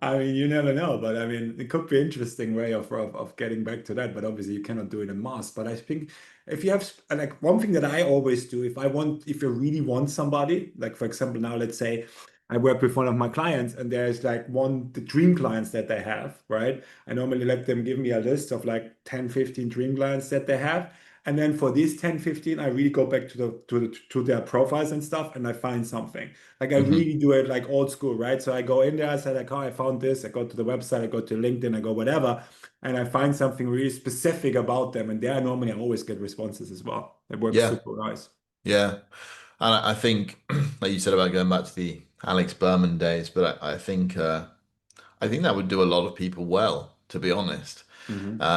I mean, you never know, but I mean, it could be interesting way of getting back to that. But obviously, you cannot do it in mass. But I think if you have like one thing that I always do, if you really want somebody, like for example, now let's say I work with one of my clients, and there's like the dream clients that they have, right? I normally let them give me a list of like 10, 15 dream clients that they have. And then for these 10, 15, I really go back to their profiles and stuff, and I find something. Like I hmm really do it like old school, right? So I go in there, I say like, oh, I found this. I go to the website, I go to LinkedIn, I go whatever, and I find something really specific about them. And there normally I always get responses as well. It works yeah, super nice. yeah. And I think, like you said about going back to the Alex Berman days, but I think that would do a lot of people well, to be honest. Hmm.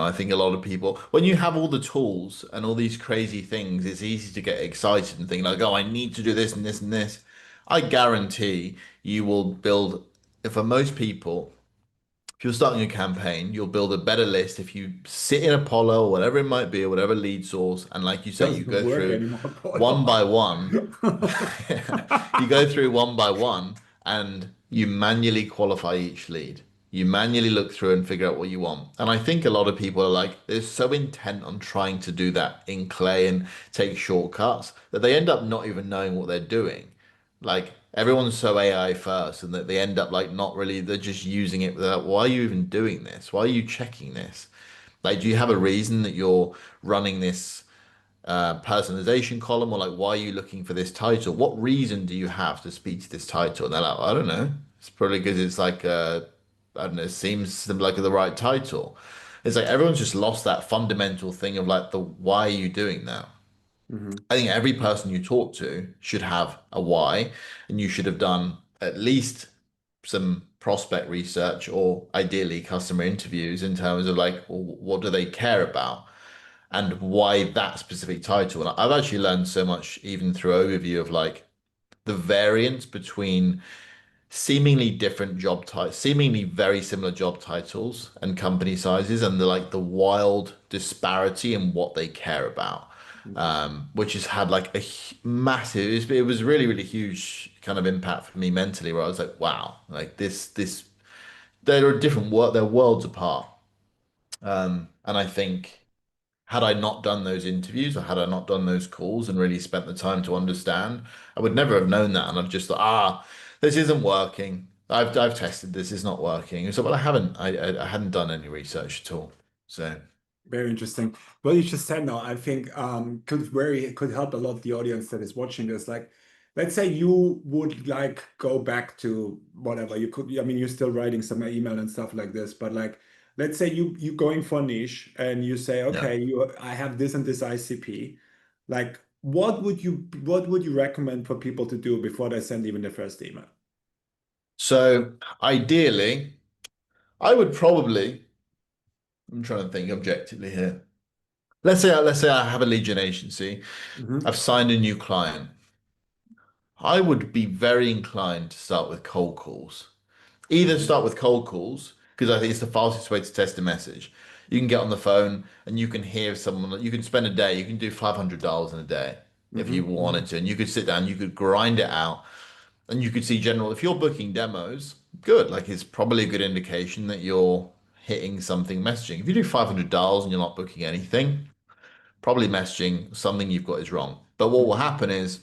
I think a lot of people, when you have all the tools and all these crazy things, it's easy to get excited and think like, oh, I need to do this and this and this. I guarantee you will build, for most people, if you're starting a campaign, you'll build a better list if you sit in Apollo or whatever it might be, or whatever lead source, and like you say, you Doesn't go work through anymore, one by Polo. one. You go through one by one and you manually qualify each lead. You manually look through and figure out what you want. And I think a lot of people are like, they're so intent on trying to do that in clay and take shortcuts that they end up not even knowing what they're doing. Like everyone's so AI first, and that they end up like not really, they're just using it without, why are you even doing this? Why are you checking this? Like, do you have a reason that you're running this personalization column, or like why are you looking for this title? What reason do you have to speak to this title? And they're like, I don't know. It's probably because it's like I don't know, it seems like the right title. It's like everyone's just lost that fundamental thing of like the why are you doing that? Hmm. I think every person you talk to should have a why, and you should have done at least some prospect research or ideally customer interviews in terms of like, well, what do they care about? And why that specific title. And I've actually learned so much even through overview of like the variance between seemingly different job titles, seemingly very similar job titles and company sizes, and the wild disparity in what they care about. Which has had like a massive, it was really, really huge kind of impact for me mentally, where I was like, wow, like they're a different world, they're worlds apart. And I think had I not done those interviews, or had I not done those calls and really spent the time to understand, I would never have known that. And I've just thought, this isn't working. I've tested this, it's not working. So, well, I haven't. I hadn't done any research at all. So, Very interesting. What you just said now, I think could help a lot the audience that is watching this. Like, let's say you would like go back to whatever you could. I mean, you're still writing some email and stuff like this, but like, let's say you going for a niche and you say, yeah. okay, I have this and this ICP. Like, what would you recommend for people to do before they send even the first email? So, ideally, I would probably, I'm trying to think objectively here. Let's say I have a lead gen agency. I've Hmm. signed a new client. I would be very inclined to start with cold calls. Either start with cold calls, because I think it's the fastest way to test a message. You can get on the phone and you can hear someone, you can spend a day, you can do $500 in a day if you Hmm. wanted to. And you could sit down, you could grind it out, and you could see general, if you're booking demos, good. Like it's probably a good indication that you're hitting something messaging. If you do $500 and you're not booking anything, probably messaging, something you've got is wrong. But what will Hmm. happen is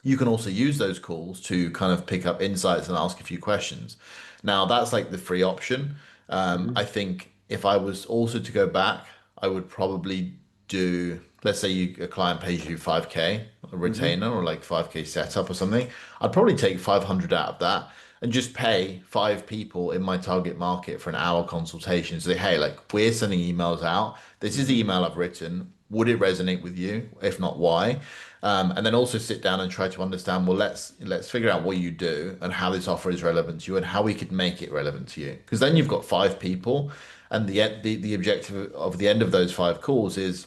you can also use those calls to kind of pick up insights and ask a few questions. Now, that's like the free option. I Hmm. think if I was also to go back, I would probably do, let's say a client pays you 5K, a Hmm. retainer or like 5K setup or something. I'd probably take 500 out of that and just pay five people in my target market for an hour consultation. Say, hey, like we're sending emails out. This is the Hmm. email I've written. Would it resonate with you? If not, why? And then also sit down and try to understand, well, let's figure out what you do and how this offer is relevant to you and how we could make it relevant to you. Because then you've got five people, and the objective of the end of those five calls is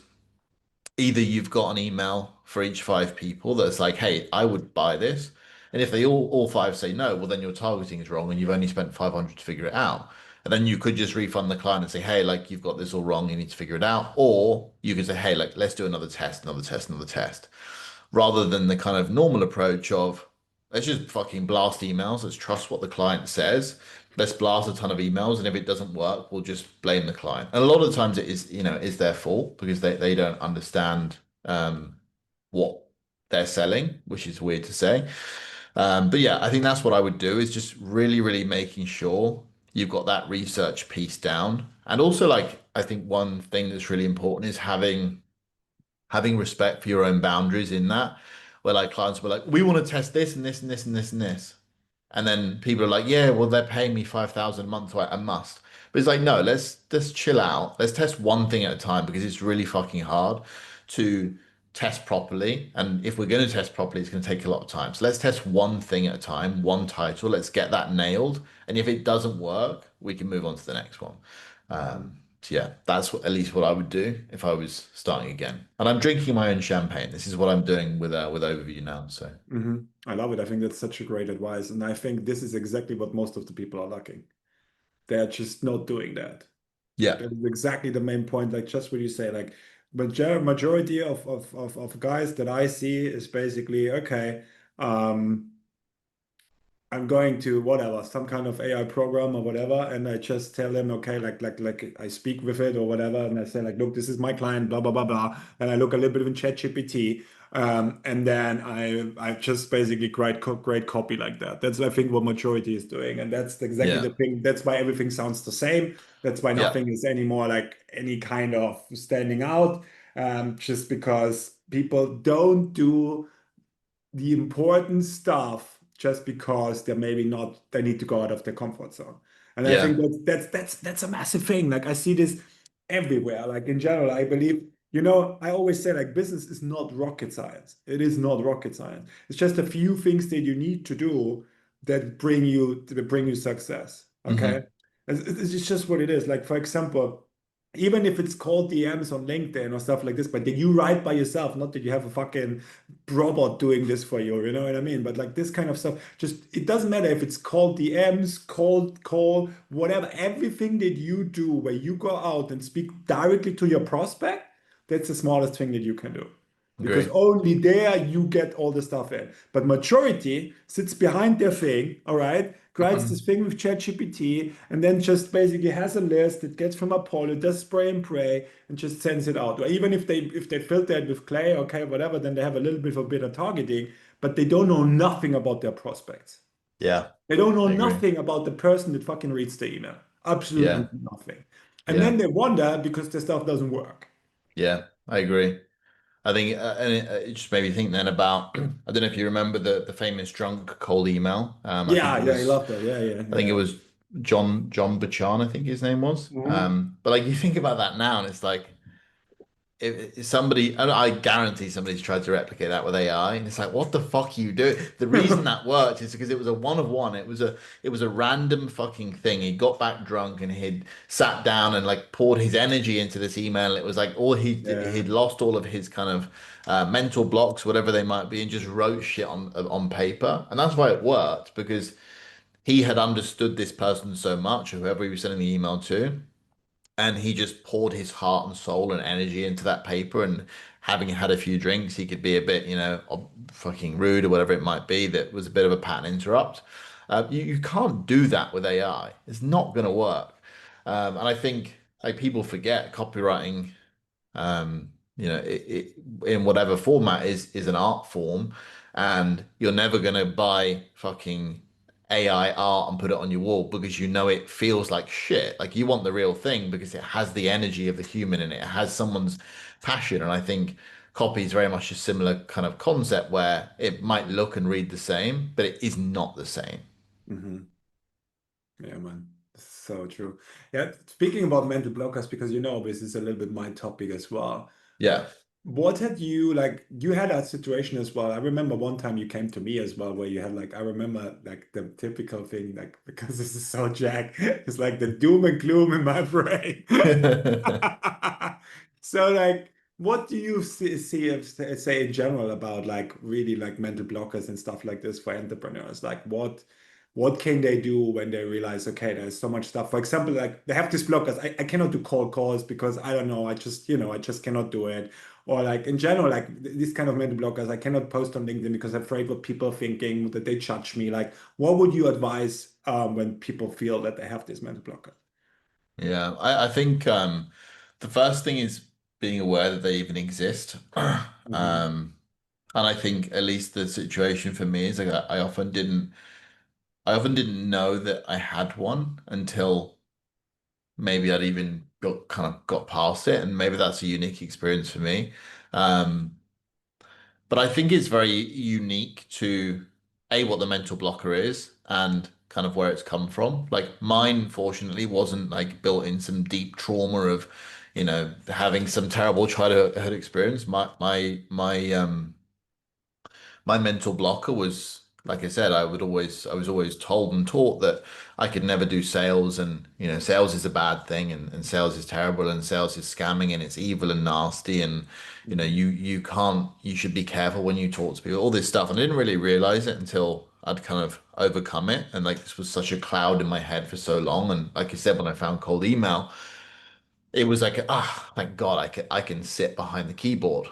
either you've got an email for each five people that's like, hey, I would buy this. And if they all five say no, well, then your targeting is wrong and you've only spent 500 to figure it out. And then you could just refund the client and say, hey, like you've got this all wrong, you need to figure it out. Or you could say, hey, like let's do another test, another test, another test, rather than the kind of normal approach of let's just fucking blast emails. Let's trust what the client says. Let's blast a ton of emails, and if it doesn't work, we'll just blame the client. And a lot of the times it is, is their fault because they don't understand what they're selling, which is weird to say. But yeah, I think that's what I would do is just really, really making sure you've got that research piece down. And also, like, I think one thing that's really important is having respect for your own boundaries in that, where like clients were like, we want to test this and this and this and this and this. And then people are like, yeah, well, they're paying me 5,000 a month, so I must. But it's like, no, let's chill out. Let's test one thing at a time because it's really fucking hard to test properly. And if we're going to test properly, it's going to take a lot of time. So let's test one thing at a time, one title. Let's get that nailed. And if it doesn't work, we can move on to the next one. So yeah, that's at least what I would do if I was starting again. And I'm drinking my own champagne. This is what I'm doing with Overvue now. So I love it. I think that's such a great advice. And I think this is exactly what most of the people are lacking. They're just not doing that. Like yeah, that is exactly the main point. Like just what you say, like majority of guys that I see is basically, okay, um, I'm going to whatever, some kind of AI program or whatever, and I just tell them, okay, like I speak with it or whatever, and I say like, look, this is my client, blah blah blah blah, and I look a little bit in ChatGPT, and then I just basically great copy like that. That's I think what majority is doing, and that's exactly yeah, the thing. That's why everything sounds the same. That's why yeah, nothing is anymore like any kind of standing out, just because people don't do the important stuff just because they're maybe not they need to go out of their comfort zone. And I think yeah. that's a massive thing. Like I see this everywhere. Like in general, I believe, I always say like business is not rocket science. It is not rocket science. It's just a few things that you need to do that bring you success. Okay. Hmm. It's just what it is. Like for example, even if it's called DMs on LinkedIn or stuff like this, but that you write by yourself, not that you have a fucking robot doing this for you, you know what I mean? But like this kind of stuff, just it doesn't matter if it's called DMs, cold call, whatever, everything that you do where you go out and speak directly to your prospect, that's the smallest thing that you can do. Because Agree. only there you get all the stuff in. But majority sits behind their thing, all right, writes this thing with ChatGPT, and then just basically has a list that gets from Apollo, does spray and pray, and just sends it out. Or even if they filter it with Clay, okay, whatever, then they have a little bit of better targeting, but they don't know nothing about their prospects. Yeah, They don't know I agree. nothing about the person that fucking reads the email. Absolutely Yeah, nothing. And then yeah, they wonder because their stuff doesn't work. yeah, I agree. I think, and it just made me think then about, I don't know if you remember the famous drunk cold email. Yeah, yeah, I love that. Yeah, yeah, I think it yeah. was John Bachan, I think his name was. Mhm. But like you think about that now, and it's like if somebody, and I guarantee somebody's tried to replicate that with AI, and it's like, what the fuck are you doing? The reason that worked is because it was a one of one. It was a random fucking thing. He got back drunk and he'd sat down and like poured his energy into this email. It was like all Yeah. he'd lost all of his kind of mental blocks, whatever they might be, and just wrote shit on paper. And that's why it worked because he had understood this person so much, or whoever he was sending the email to, and he just poured his heart and soul and energy into that paper. And having had a few drinks, he could be a bit, fucking rude or whatever it might be. That was a bit of a pattern interrupt. You can't do that with AI. It's not going to work. And I think like people forget copywriting, in whatever format is an art form, and you're never gonna buy fucking AI art and put it on your wall because you know it feels like shit. Like you want the real thing because it has the energy of the human in it. It has someone's passion, and I think copy is very much a similar kind of concept where it might look and read the same, but it is not the same. Hmm. Yeah, man. So true. Yeah, speaking about mental blockers, because this is a little bit my topic as well. Yeah. What had you like? You had a situation as well. I remember one time you came to me as well, where you had like, I remember like the typical thing, like, because this is so Jack, it's like the doom and gloom in my brain. So like, what do you see if, say in general about like really like mental blockers and stuff like this for entrepreneurs? Like what can they do when they realize, okay, there's so much stuff. For example, like they have these blockers. I cannot do cold calls because I don't know, I just, I just cannot do it. Or like in general, like these kind of mental blockers, I cannot post on LinkedIn because I'm afraid what people are thinking, that they judge me. Like, what would you advise when people feel that they have this mental blocker? Yeah, I think the first thing is being aware that they even exist. Hmm. And I think at least the situation for me is like I often didn't know that I had one until maybe I'd even got past it, and maybe that's a unique experience for me. Um, but I think it's very unique to A, what the mental blocker is and kind of where it's come from. Like mine, fortunately, wasn't like built in some deep trauma of, having some terrible childhood experience. My mental blocker was, like I said, I was always told and taught that I could never do sales, and sales is a bad thing, and sales is terrible, and sales is scamming, and it's evil and nasty, and you should be careful when you talk to people, all this stuff. And I didn't really realize it until I'd kind of overcome it, and like this was such a cloud in my head for so long. And like I said, when I found cold email, it was like, thank God I can sit behind the keyboard.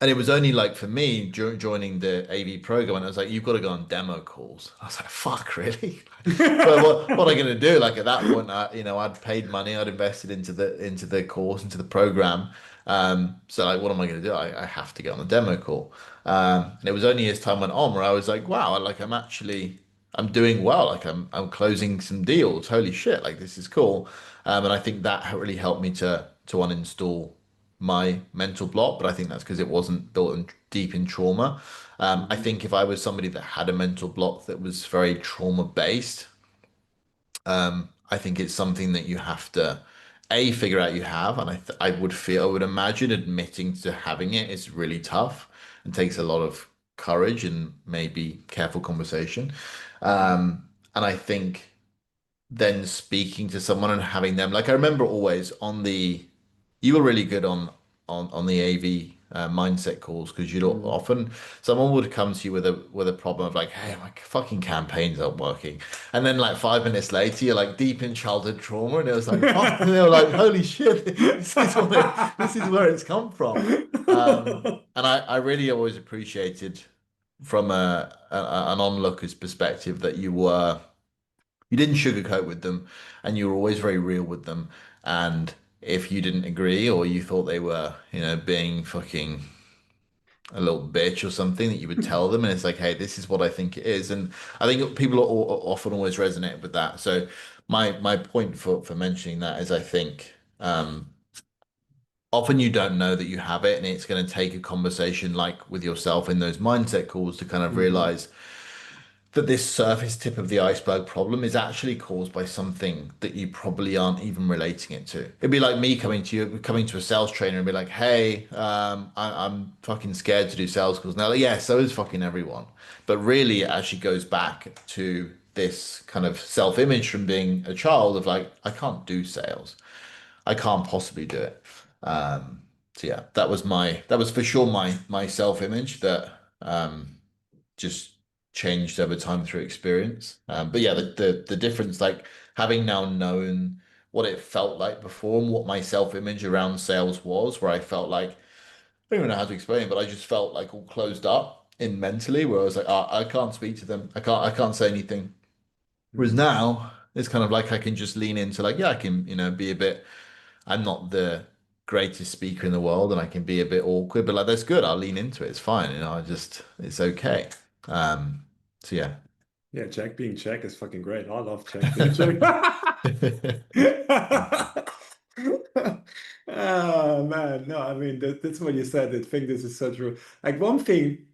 And it was only like for me joining the AV program, and I was like, you've got to go on demo calls. I was like, fuck, really? Well, what am I going to do? Like at that point, I'd paid money, I'd invested into the course, into the program. So like, what am I going to do? I have to get on the demo call. And it was only as time went on where I was like, wow, like I'm doing well. Like I'm closing some deals. Holy shit! Like this is cool. And I think that really helped me to uninstall my mental block, but I think that's because it wasn't built in deep in trauma. I Mhm. think if I was somebody that had a mental block that was very trauma based, I think it's something that you have to figure out you have, and I would imagine admitting to having it is really tough and takes a lot of courage and maybe careful conversation. And I think then speaking to someone and having them, like I remember always you were really good on the AV mindset calls, because you'd Mhm. often someone would come to you with a problem of like, hey, my fucking campaigns aren't working, and then like 5 minutes later you're like deep in childhood trauma, and it was like fuck, and they were like, holy shit, this is where it's come from. And I really always appreciated from an onlooker's perspective that you didn't sugarcoat with them, and you were always very real with them. And if you didn't agree, or you thought they were, being fucking a little bitch or something, that you would tell them. And it's like, hey, this is what I think it is. And I think people often always resonate with that. So my point for mentioning that is, I think often you don't know that you have it, and it's going to take a conversation like with yourself in those mindset calls to kind of Mhm. realize that this surface tip of the iceberg problem is actually caused by something that you probably aren't even relating it to. It'd be like me coming to a sales trainer and be like, "Hey, I'm fucking scared to do sales calls." Now, yeah, so is fucking everyone. But really, it actually goes back to this kind of self-image from being a child of like, I can't do sales. I can't possibly do it. So yeah, that was for sure my self-image that just changed over time through experience. But yeah, the difference, like having now known what it felt like before and what my self-image around sales was, where I felt like, I don't even know how to explain it, but I just felt like all closed up in mentally, where I was like, I can't speak to them. I can't say anything. Whereas Mhm. now it's kind of like I can just lean into like, yeah, I can, be a bit, I'm not the greatest speaker in the world, and I can be a bit awkward, but like that's good. I'll lean into it. It's fine. It's okay. Um, so yeah. Yeah, Jack being Jack is fucking great. I love Jack being Jack. Oh man, no, I mean that's what you said. I think this is so true. Like one thing,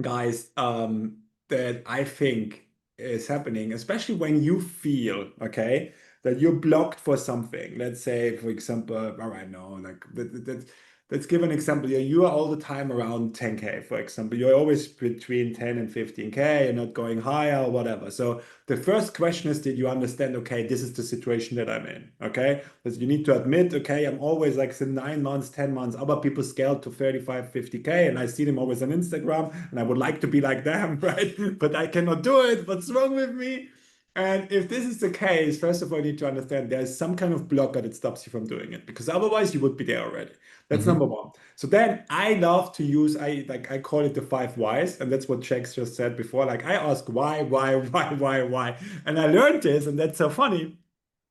guys, that I think is happening, especially when you feel, okay, that you're blocked for something. Let's say, for example, all right, no, like that, let's give an example. You are all the time around 10K, for example. You're always between 10 and 15K. You're not going higher or whatever. So the first question is, did you understand, okay, this is the situation that I'm in, okay? Because you need to admit, okay, I'm always like in 9 months, 10 months, other people scale to 35, 50K, and I see them always on Instagram, and I would like to be like them, right? But I cannot do it. What's wrong with me? And if this is the case, first of all, you need to understand there's some kind of blocker that stops you from doing it, because otherwise you would be there already. That's number Hmm. one. So then I love to use, I call it the five whys, and that's what Jax just said before. Like I ask why, and I learned this, and that's so funny.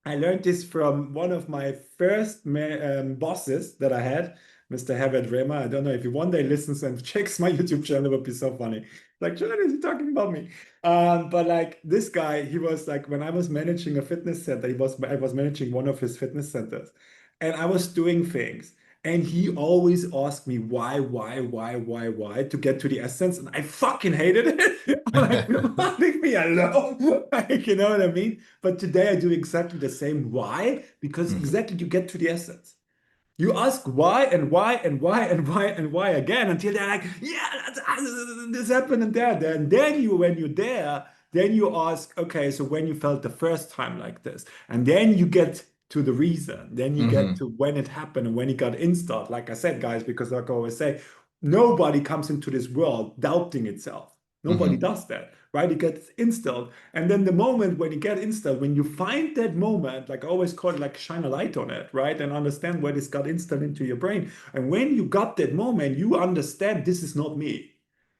I learned this from one of my first bosses that I had, Mr. Herbert Rehmer. I don't know if he one day listens and checks my YouTube channel, it would be so funny. Like, Johannes, he talking about me? But like this guy, he was like when I was managing a fitness center, I was managing one of his fitness centers, and I was doing things. And he always asked me why to get to the essence, and I fucking hated it. I'm like, leave me alone. Like, you know what I mean? But today I do exactly the same. Why? Because Hmm. exactly you get to the essence. You ask why and why and why and why and why again until they're like, yeah, this happened and that. And then you, when you're there, then you ask, okay, so when you felt the first time like this, and then you get to the reason, then you get Hmm. to when it happened and when it got installed. Like I said, guys, because like I always say, nobody comes into this world doubting itself. Nobody Hmm. does that, right? It gets installed. And then the moment when you get installed, when you find that moment, like I always call it like shine a light on it, right? And understand where this got installed into your brain. And when you got that moment, you understand this is not me.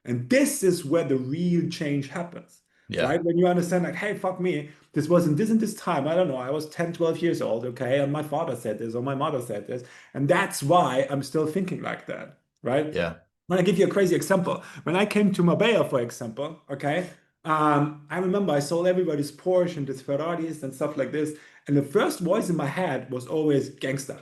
And this is where the real change happens, Yeah. right? When you understand, like, hey, fuck me, this wasn't this and this time. I don't know. I was 10, 12 years old, okay? And my father said this or my mother said this. And that's why I'm still thinking like that, right? Yeah. I'm gonna give you a crazy example. When I came to Marbella, for example, okay, I remember I saw everybody's Porsche and these Ferraris and stuff like this, and the first voice in my head was always gangster.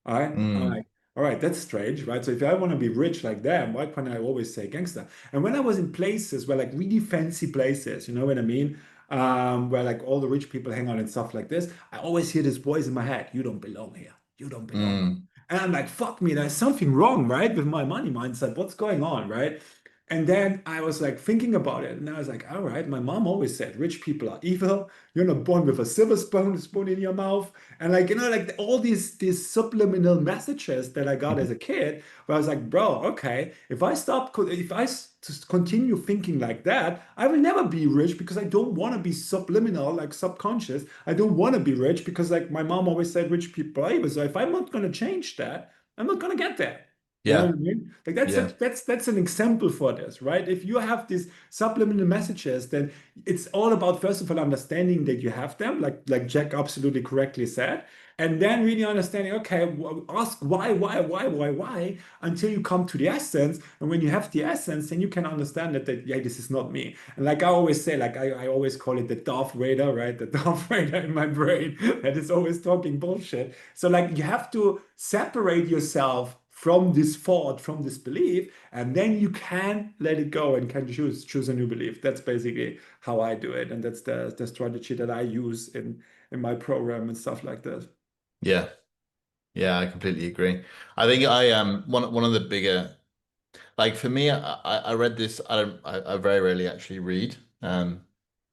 All right, I'm Mm. like, all right, that's strange, right? So if I want to be rich like them, why can't I always say gangster? And when I was in places where like really fancy places, you know what I mean? Where like all the rich people hang out and stuff like this, I always hear this voice in my head, you don't belong here. You don't belong here. Mm. And I'm like, fuck me, there's something wrong, right? With my money mindset. What's going on, right? And then I was like thinking about it, and I was like, all right, my mom always said rich people are evil. You're not born with a silver spoon in your mouth. And like, you know, like all these subliminal messages that I got as a kid, where I was like, bro, okay, if I just continue thinking like that, I will never be rich because I don't want to be subliminal, like subconscious. I don't want to be rich because like my mom always said rich people are evil. So if I'm not going to change that, I'm not going to get there. You know what Yeah. I mean? Like Yeah. that's an example for this, right? If you have these subliminal messages, then it's all about first of all understanding that you have them, like Jack absolutely correctly said, and then really understanding, okay, ask why, until you come to the essence. And when you have the essence, then you can understand that yeah, this is not me. And like I always say, like I always call it the Darth Vader, right? The Darth Vader in my brain that is always talking bullshit. So like you have to separate yourself from this thought, from this belief, and then you can let it go and can choose a new belief. That's basically how I do it, and that's the strategy that I use in my program and stuff like that. Yeah. Yeah, I completely agree. I think I one of the bigger, like for me, I read this. I very rarely actually read. And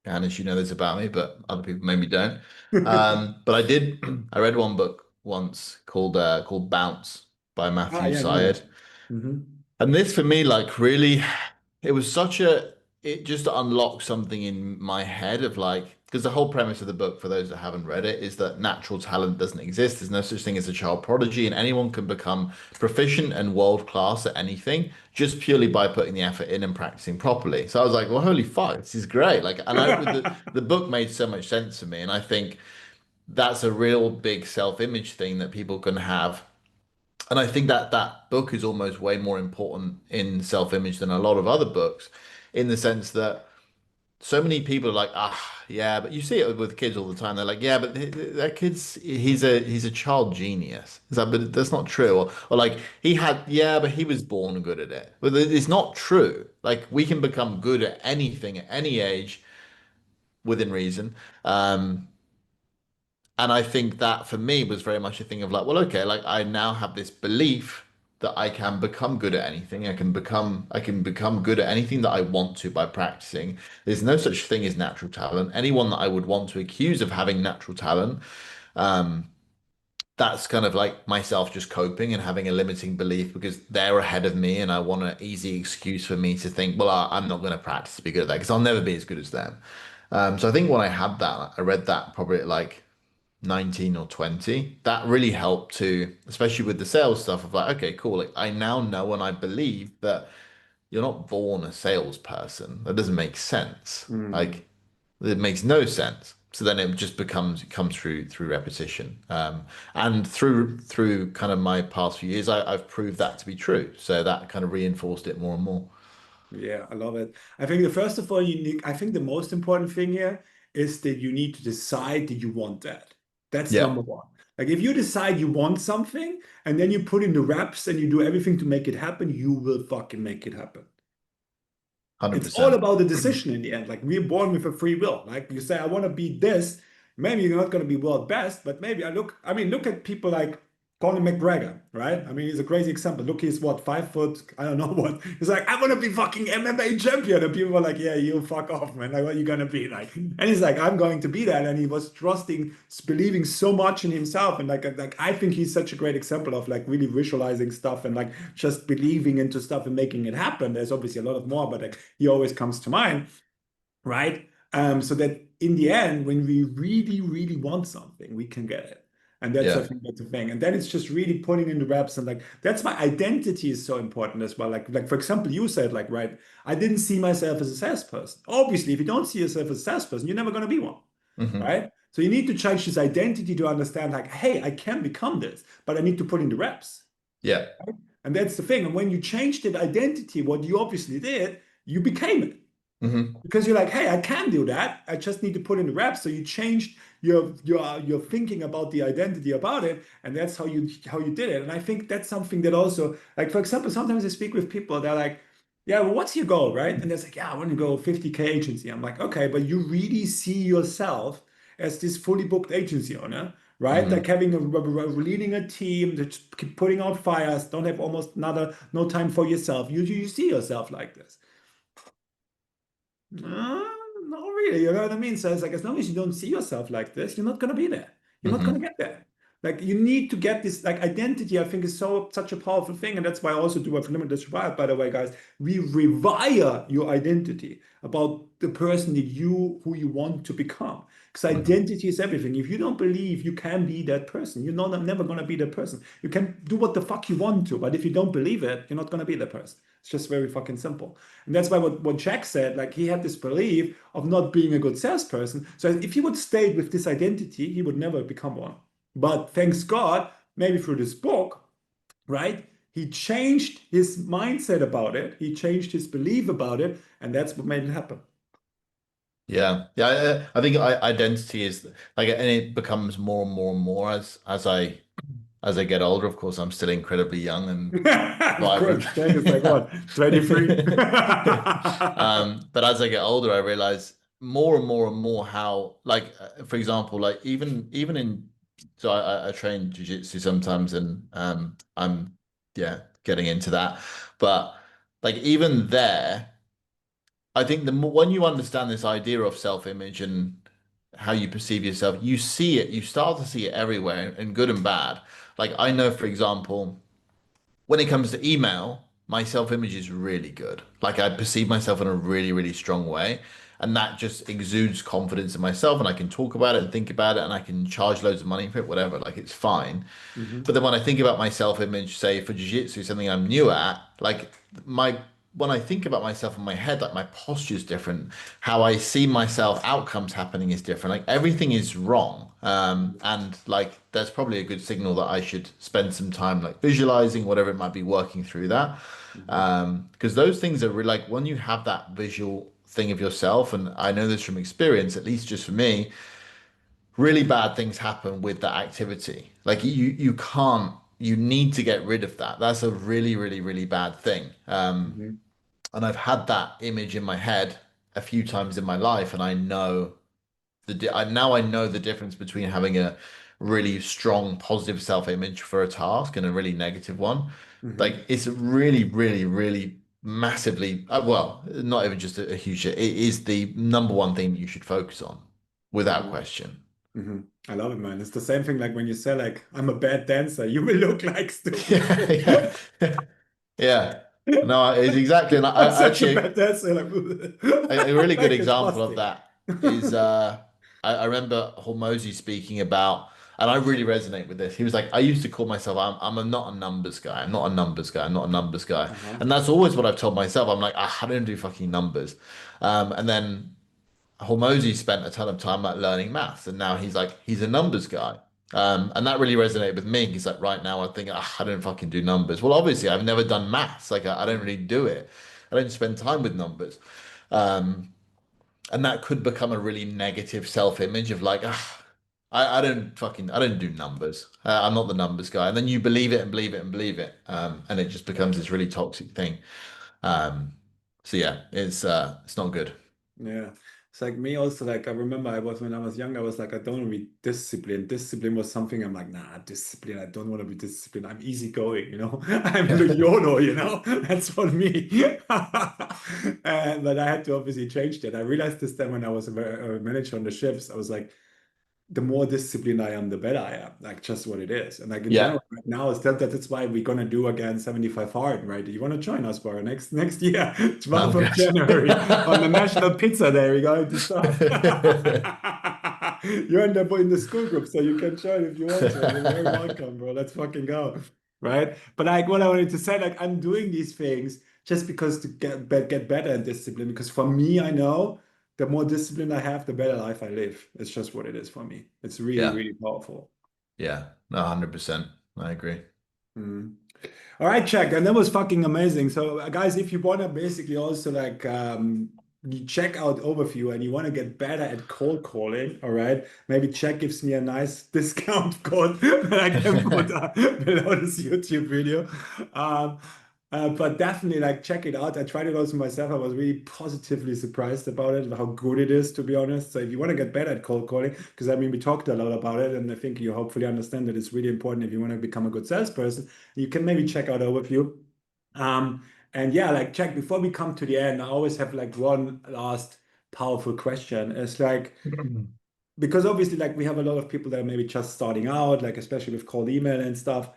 as you know this about me, but other people maybe don't. But I did. I read one book once called Bounce by Ah, Matthew yeah, I know Syed. that. Hmm. And this for me, like really, it was such a, it just unlocked something in my head of like, because the whole premise of the book, for those that haven't read it, is that natural talent doesn't exist. There's no such thing as a child prodigy, and anyone can become proficient and world class at anything just purely by putting the effort in and practicing properly. So I was like, well, holy fuck, this is great. Like, and the book made so much sense to me, and I think that's a real big self-image thing that people can have, and I think that that book is almost way more important in self-image than a lot of other books, in the sense that so many people are like, ah, yeah, but you see it with kids all the time. They're like, yeah, but that kid's he's a child genius. Is that, but that's not true. Or like he had, yeah, but he was born good at it. But it's not true. Like we can become good at anything at any age within reason. Um, and I think that for me was very much a thing of like, well, okay, like I now have this belief. that I can become good at anything. I can become good at anything that I want to by practicing. There's no such thing as natural talent. Anyone that I would want to accuse of having natural talent, um, that's kind of like myself just coping and having a limiting belief because they're ahead of me, and I want an easy excuse for me to think, well, I'm not going to practice to be good at that because I'll never be as good as them. So I think when I had that, I read that probably at like 19 or 20. That really helped to, especially with the sales stuff of like, okay, cool. Like I now know and I believe that you're not born a salesperson. That doesn't make sense. Mm. Like it makes no sense. So then it just becomes it comes through repetition, and through kind of my past few years, I've proved that to be true. So that kind of reinforced it more and more. Yeah, I love it. I think the first of all, you need, I think the most important thing here is that you need to decide that you want that. That's Yeah, number one. Like if you decide you want something and then you put in the reps and you do everything to make it happen, you will fucking make it happen. It's all 100%. about the decision in the end. Like we're born with a free will. Like you say, I want to be this. Maybe you're not going to be world best, but maybe I mean, look at people like Conor McGregor, right? I mean, he's a crazy example. Look, he's what, 5 foot, I don't know what. He's like, I want to be fucking MMA champion. And people were like, yeah, you fuck off, man. Like, what are you going to be like? And he's like, I'm going to be that. And he was trusting, believing so much in himself. And like I think he's such a great example of like really visualizing stuff and like just believing into stuff and making it happen. There's obviously a lot of more, but like, he always comes to mind, right? So that in the end, when we really, really want something, we can get it. And that's, I Yeah. think, that's the thing. And then it's just really putting in the reps and like that's why identity is so important as well. Like for example, you said like, right, I didn't see myself as a salesperson. Obviously, if you don't see yourself as a salesperson, you're never going to be one, Hmm. right? So you need to change this identity to understand like, hey, I can become this, but I need to put in the reps. Yeah. And that's the thing. And when you changed that identity, what you obviously did, you became it Hmm. because you're like, hey, I can do that. I just need to put in the reps. So you changed your thinking about the identity about it, and that's how you did it. And I think that's something that also, like for example, sometimes I speak with people. They're like, yeah, well, what's your goal, right? And they're like, yeah, I want to go 50K agency. I'm like, okay, but you really see yourself as this fully booked agency owner, right? Like Hmm. having leading a team, just keep putting out fires, don't have almost no time for yourself. You see yourself like this. Not really, you know what I mean? So it's like as long as you don't see yourself like this, you're not gonna be there. You're not gonna Hmm. get there. Like you need to get this like identity, I think is such a powerful thing. And that's why I also do have limitless revive, by the way, guys. We rewire your identity about the person that you who you want to become. Because Hmm. identity is everything. If you don't believe you can be that person, you're not never gonna be that person. You can do what the fuck you want to, but if you don't believe it, you're not gonna be that person. It's just very fucking simple. And that's why what Jack said, like he had this belief of not being a good salesperson. So if he would stay with this identity, he would never become one. But thanks God, maybe through this book, right? He changed his mindset about it. He changed his belief about it, and that's what made it happen. Yeah. Yeah. I think identity is like, and it becomes more and more and more as I get older. Of course, I'm still incredibly young and Of vibrant. course, Jack is like what, 23? But as I get older, I realize more and more and more how, like, for example, like even in, so I train jiu-jitsu sometimes, and I'm yeah getting into that, but like even there, I think the more when you understand this idea of self-image and how you perceive yourself, you see it, you start to see it everywhere, in good and bad. Like I know, for example, when it comes to email, my self-image is really good. Like I perceive myself in a really, really strong way. And that just exudes confidence in myself. And I can talk about it and think about it and I can charge loads of money for it, whatever. Like it's fine. Mhm. But then when I think about my self-image, say for jiu-jitsu, something I'm new at, like my when I think about myself in my head, like my posture is different, how I see myself, outcomes happening is different. Like everything is wrong. And like there's probably a good signal that I should spend some time like visualizing, whatever it might be, working through that. Mhm. Because those things are really like when you have that visual thing of yourself, and I know this from experience, at least just for me, really bad things happen with that activity. Like you can't, you need to get rid of that. That's a really, really, really bad thing. Mhm. And I've had that image in my head a few times in my life, and I know now I know the difference between having a really strong positive self-image for a task and a really negative one, like Hmm. it's really, really, really massively, well, not even just a huge, it is the number one thing you should focus on without Hmm. question. Hmm. I love it, man. It's the same thing like when you say like, I'm a bad dancer, you will look like stupid. Yeah, yeah, yeah. No, it's exactly, and I'm I such a actually bad dancer. Like, a really good like example of disgusting. that is I remember Hormozy speaking about, and I really resonate with this. He was like, I used to call myself, not a numbers guy. I'm not a numbers guy. I'm not a numbers guy. Uh-huh. And that's always what I've told myself. I'm like, I don't do fucking numbers. And then Hormozy spent a ton of time like learning maths, and now he's like, he's a numbers guy. And that really resonated with me. He's like, right now I think, I don't fucking do numbers. Well, obviously I've never done maths. Like I don't really do it. I don't spend time with numbers. Um, and that could become a really negative self-image of like, I don't do numbers. I'm not the numbers guy. And then you believe it and believe it and believe it. And it just becomes this really toxic thing. Um, so yeah, it's not good. Yeah. It's like me also, like I remember I was when I was young, I was like, I don't want to be disciplined. Discipline was something I'm like, nah, discipline, I don't want to be disciplined. I'm easygoing, I'm the YOLO, That's for me. And but I had to obviously change that. I realized this then when I was a manager on the ships, I was like, the more disciplined I am, the better I am. Like just what it is. And like in Yeah. general, right now, that's why we're gonna do again 75 hard, right? You want to join us for next year, Oh, 12th of good. January on the National Pizza Day. We're going to start. You're in the school group, so you can join if you want to. You're very welcome, bro. Let's fucking go. Right? But like what I wanted to say, like I'm doing these things just because to get better in discipline. Because for me, I know the more discipline I have, the better life I live. It's just what it is for me. It's really, Yeah. really powerful. Yeah. No, 100%. I agree. Mm. All right, Jack, and that was fucking amazing. So, guys, if you want to basically also like you check out Overview and you want to get better at cold calling, all right, maybe Jack gives me a nice discount code that I can put below this YouTube video. Um, but definitely like check it out. I tried it also myself. I was really positively surprised about it, how good it is, to be honest. So if you want to get better at cold calling, because I mean we talked a lot about it, and I think you hopefully understand that it's really important if you want to become a good salesperson. You can maybe check out Overview. And yeah, like check before we come to the end, I always have like one last powerful question. It's like because obviously like we have a lot of people that are maybe just starting out, like especially with cold email and stuff.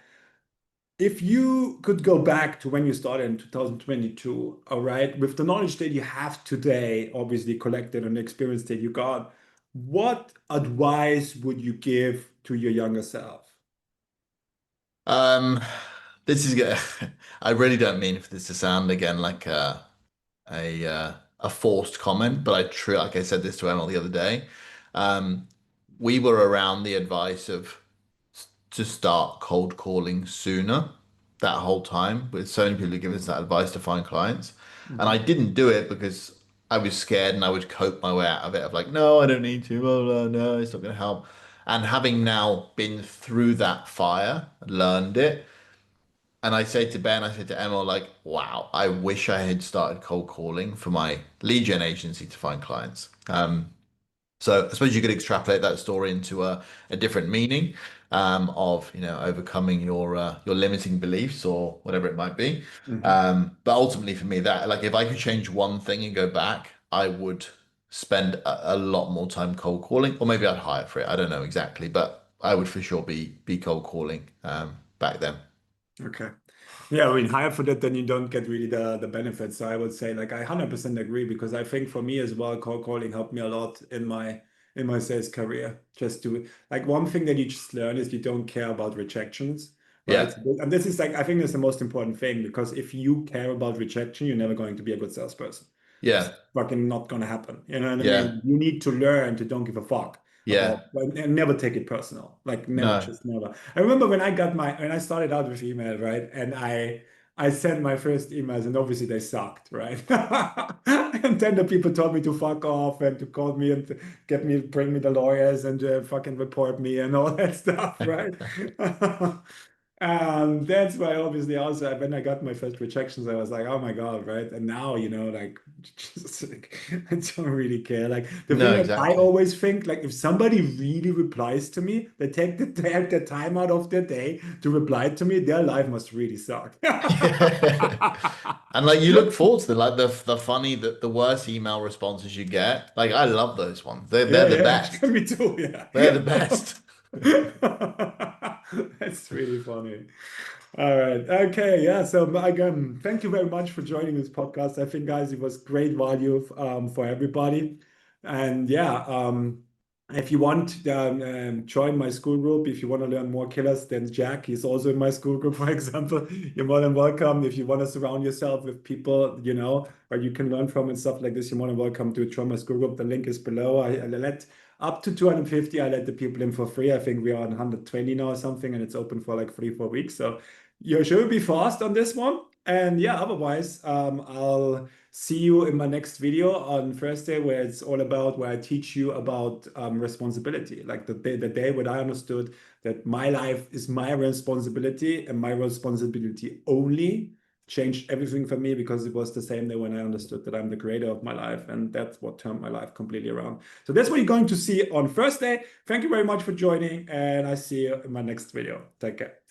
If you could go back to when you started in 2022, all right, with the knowledge that you have today, obviously collected and the experience that you got, what advice would you give to your younger self? Um, this is good. I really don't mean for this to sound again like a forced comment, but like I said this to Emil the other day. Um, we were around the advice of to start cold calling sooner that whole time, with so many people giving us that advice to find clients. And I Mhm. didn't do it because I was scared and I would cope my way out of it of like, no, I don't need to, blah, blah, no, it's not going to help. And having now been through that fire, learned it, and I say to Ben, I said to Emma, like, wow, I wish I had started cold calling for my lead gen agency to find clients. So I suppose you could extrapolate that story into a different meaning of overcoming your limiting beliefs or whatever it might be. Mhm. But ultimately for me, that like if I could change one thing and go back, I would spend a lot more time cold calling, or maybe I'd hire for it. I don't know exactly, but I would for sure be cold calling back then. Okay. Yeah, I mean, hire for that, then you don't get really the benefits. So I would say, like, I 100% agree because I think for me as well, cold calling helped me a lot in my sales career. Just to like one thing that you just learn is you don't care about rejections, right? Yeah, And this is like I think that's the most important thing because if you care about rejection, you're never going to be a good salesperson. It's yeah, fucking not gonna happen. You know what I yeah, mean? You need to learn to don't give a fuck yeah. about and never take it personal. Like never, No. just never. I remember when I started out with email, right? And I sent my first emails and obviously they sucked, right? And then the people told me to fuck off and to call me and to bring me the lawyers and fucking report me and all that stuff, right? That's why obviously also when I got my first rejections, I was like, oh my God, right? And now, like, just like, I don't really care. Like the thing No, that I exactly. always think, like if somebody really replies to me, they take the time out of their day to reply to me, their life must really suck. And like you look forward to the funny the worst email responses you get. Like I love those ones. They're Yeah, the yeah, best. me too. Yeah. They're the best. That's really funny. All right. Okay. Yeah. So again, thank you very much for joining this podcast. I think, guys, it was great value for everybody. And yeah, if you want, join my school group. If you want to learn more killers than Jack, he's also in my school group, for example. You're more than welcome. If you want to surround yourself with people, where you can learn from and stuff like this, you're more than welcome to join my school group. The link is below. I let up to 250. I let the people in for free. I think we are on 120 now or something, and it's open for like 3-4 weeks. So you should be fast on this one. And yeah, otherwise, I'll see you in my next video on Thursday, where it's all about where I teach you about responsibility. Like the day when I understood that my life is my responsibility and my responsibility only changed everything for me, because it was the same day when I understood that I'm the creator of my life, and that's what turned my life completely around. So that's what you're going to see on Thursday. Thank you very much for joining, and I see you in my next video. Take care.